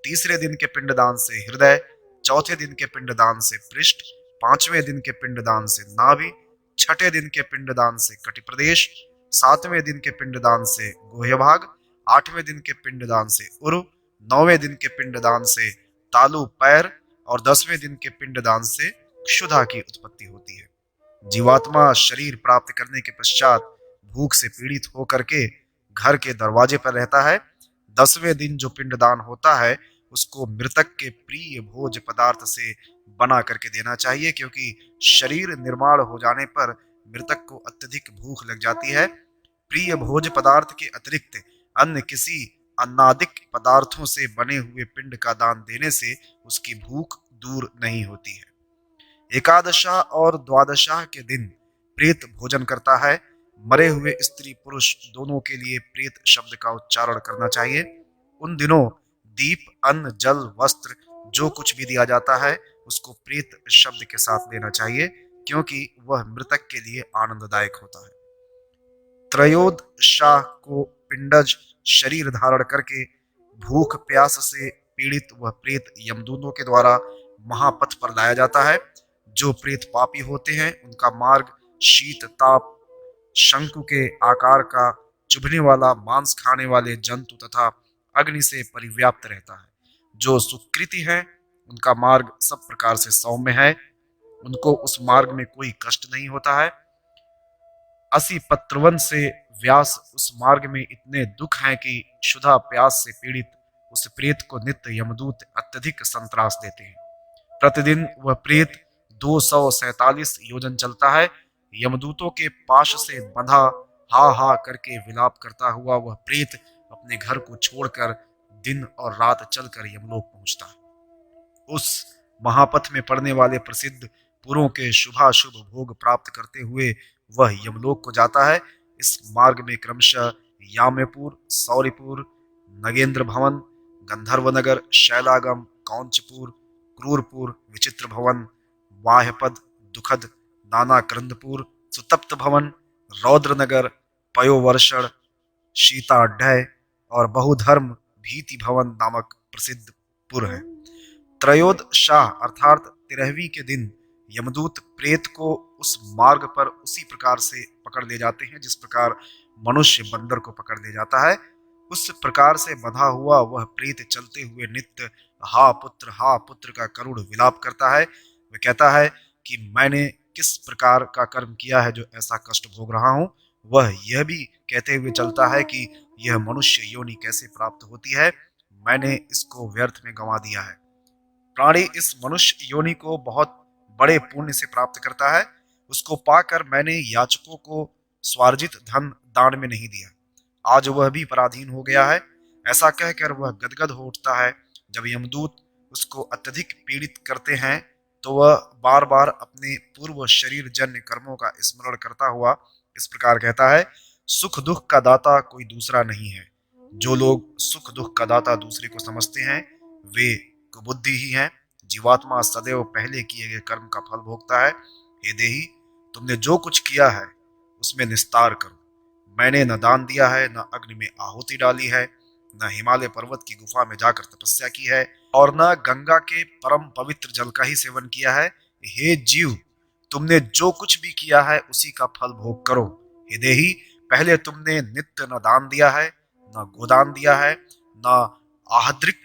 तीसरे दिन के पिंडदान से हृदय, चौथे दिन के पिंडदान से पृष्ठ, 5वें दिन के पिंडदान से नाभि, 6ठे दिन के पिंडदान से कटिप्रदेश, 7वें दिन के पिंडदान से गुह्य भाग, 8वें दिन के पिंडदान से उरु, 9वें दिन के पिंडदान से तालु पैर और 10वें दिन के पिंडदान से क्षुधा की उत्पत्ति होती है। जीवात्मा शरीर प्राप्त करने के पश्चात भूख से पीड़ित होकर के घर के दरवाजे पर रहता है। 10वें दिन जो पिंडदान होता है उसको मृतक के प्रिय भोज पदार्थ से बना करके देना चाहिए, क्योंकि शरीर निर्माण हो जाने पर मृतक को अत्यधिक भूख लग जाती है। प्रिय भोज पदार्थ के अतिरिक्त अन्य किसी अन्नादिक पदार्थों से बने हुए पिंड का दान देने से उसकी भूख दूर नहीं होती है। एकादशा और द्वादशा के दिन प्रेत भोजन करता है। मरे हुए स्त्री पुरुष दोनों के लिए प्रेत शब्द का उच्चारण करना चाहिए। उन दिनों दीप, अन्न, जल, वस्त्र जो कुछ भी दिया जाता है उसको प्रेत शब्द के साथ देना चाहिए, क्योंकि वह मृतक के लिए आनंददायक होता है। त्रयोदशा को पिंडज शरीर धारण करके भूख प्यास से पीड़ित वह प्रेत यमदूतों के द्वारा महापथ पर लाया जाता है। जो प्रेत पापी होते हैं उनका मार्ग शीत, ताप, शंकु के आकार का चुभने वाला मांस खाने वाले जंतु तथा अग्नि से परिव्याप्त रहता है। जो सुकृति है उनका मार्ग सब प्रकार से सौम्य है, उनको उस मार्ग में कोई कष्ट नहीं होता है। 80 पत्रवन से व्यास उस मार्ग में इतने दुख हैं कि क्षुधा प्यास से पीड़ित उस प्रेत को नित्य यमदूत अत्यधिक संत्रास देते हैं। प्रतिदिन वह प्रेत 247 योजन चलता है। यमदूतों के पाश से बंधा हा हा करके विलाप करता हुआ वह प्रेत अपने घर को छोड़कर दिन और रात चलकर यमलोक पहुंचता है। उस महापथ में पड़ने वाले प्रसिद्ध पुरों के शुभाशुभ भोग प्राप्त करते हुए वह यमलोक को जाता है। इस मार्ग में क्रमशः याम्यपुर, सौरिपुर, नगेंद्र भवन, गंधर्वनगर, शैलागम, कौंचपुर, क्रूरपुर, विचित्र भवन, वाह्यपद, दुखद, नाना क्रंदपुर, सुतप्त भवन, रौद्रनगर, पयोवर्षण, शीताढ्य और बहुधर्म भीति भवन नामक प्रसिद्ध पुर है। त्रयोदशाह अर्थात 13वीं के दिन यमदूत प्रेत को उस मार्ग पर उसी प्रकार से पकड़ ले जाते हैं जिस प्रकार मनुष्य बंदर को पकड़ ले जाता है। उस प्रकार से बंधा हुआ वह प्रेत चलते हुए नित्य हा पुत्र का करुण विलाप करता है। वह कहता है कि मैंने किस प्रकार का कर्म किया है जो ऐसा कष्ट भोग रहा हूं। वह यह भी कहते हुए चलता है कि यह मनुष्य योनि कैसे प्राप्त होती है, मैंने इसको व्यर्थ में गंवा दिया है। प्राणी इस मनुष्य योनि को बहुत बड़े पुण्य से प्राप्त करता है। उसको पाकर मैंने याचकों को स्वार्जित धन दान में नहीं दिया। आज वह भी पराधीन हो गया है। ऐसा कहकर वह गदगद हो उठता है। जब यमदूत उसको अत्यधिक पीड़ित करते हैं तो वह बार बार अपने पूर्व शरीर जन्य कर्मों का स्मरण करता हुआ इस प्रकार कहता है, सुख दुख का दाता कोई दूसरा नहीं है। जो लोग सुख दुख का दाता दूसरे को समझते हैं वे कुबुद्धि ही हैं। जीवात्मा सदैव पहले किए गए कर्म का फल भोगता है। हे देही, तुमने जो कुछ किया है उसमें निस्तार करो। मैंने न दान दिया है, न अग्नि में आहुति डाली है, न हिमालय पर्वत की गुफा में जाकर तपस्या की है, और न गंगा के परम पवित्र जल का ही सेवन किया है। हे जीव, तुमने जो कुछ भी किया है उसी का फल भोग करो। हे देही, पहले तुमने नित्य न दान दिया है, न गोदान दिया है, न आहाद्रिक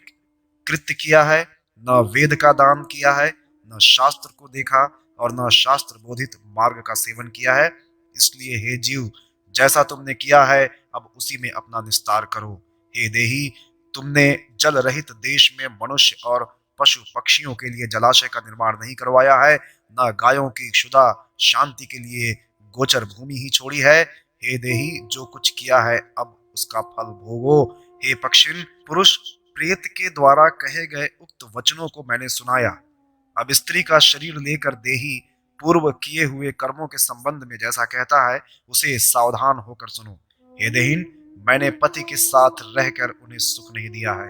कृत्य किया है, न वेद का दान किया है, न शास्त्र को देखा और न शास्त्र बोधित मार्ग का सेवन किया है। इसलिए हे जीव, जैसा तुमने किया है अब उसी में अपना निस्तार करो। हे देही, तुमने जल रहित देश में मनुष्य और पशु पक्षियों के लिए जलाशय का निर्माण नहीं करवाया है, न गायों की क्षुधा शांति के लिए गोचर भूमि ही छोड़ी है। हे देही, जो कुछ किया है अब उसका फल भोगो। हे पक्षिण, पुरुष प्रेत के द्वारा कहे गए उक्त वचनों को मैंने सुनाया। अब स्त्री का शरीर लेकर देही पूर्व किए हुए कर्मों के संबंध में जैसा कहता है उसे सावधान होकर सुनो। हे देहीन, मैंने पति के साथ रहकर उन्हें सुख नहीं दिया है।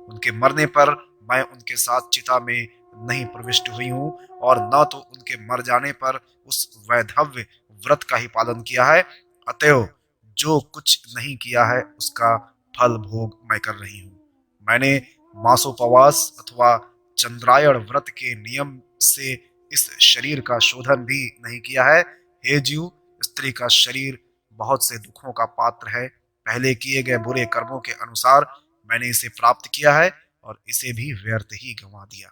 उनके मरने पर मैं उनके साथ चिता में नहीं प्रविष्ट हुई हूँ और न तो उनके मर जाने पर उस वैधव्य व्रत का ही पालन किया है। अतएव जो कुछ नहीं किया है उसका फल भोग मैं कर रही हूँ। मैंने मासोपवास अथवा चंद्रायण व्रत के नियम से इस शरीर का शोधन भी नहीं किया है। हे जीव, स्त्री का शरीर बहुत से दुखों का पात्र है। पहले किए गए बुरे कर्मों के अनुसार मैंने इसे प्राप्त किया है और इसे भी व्यर्थ ही गंवा दिया।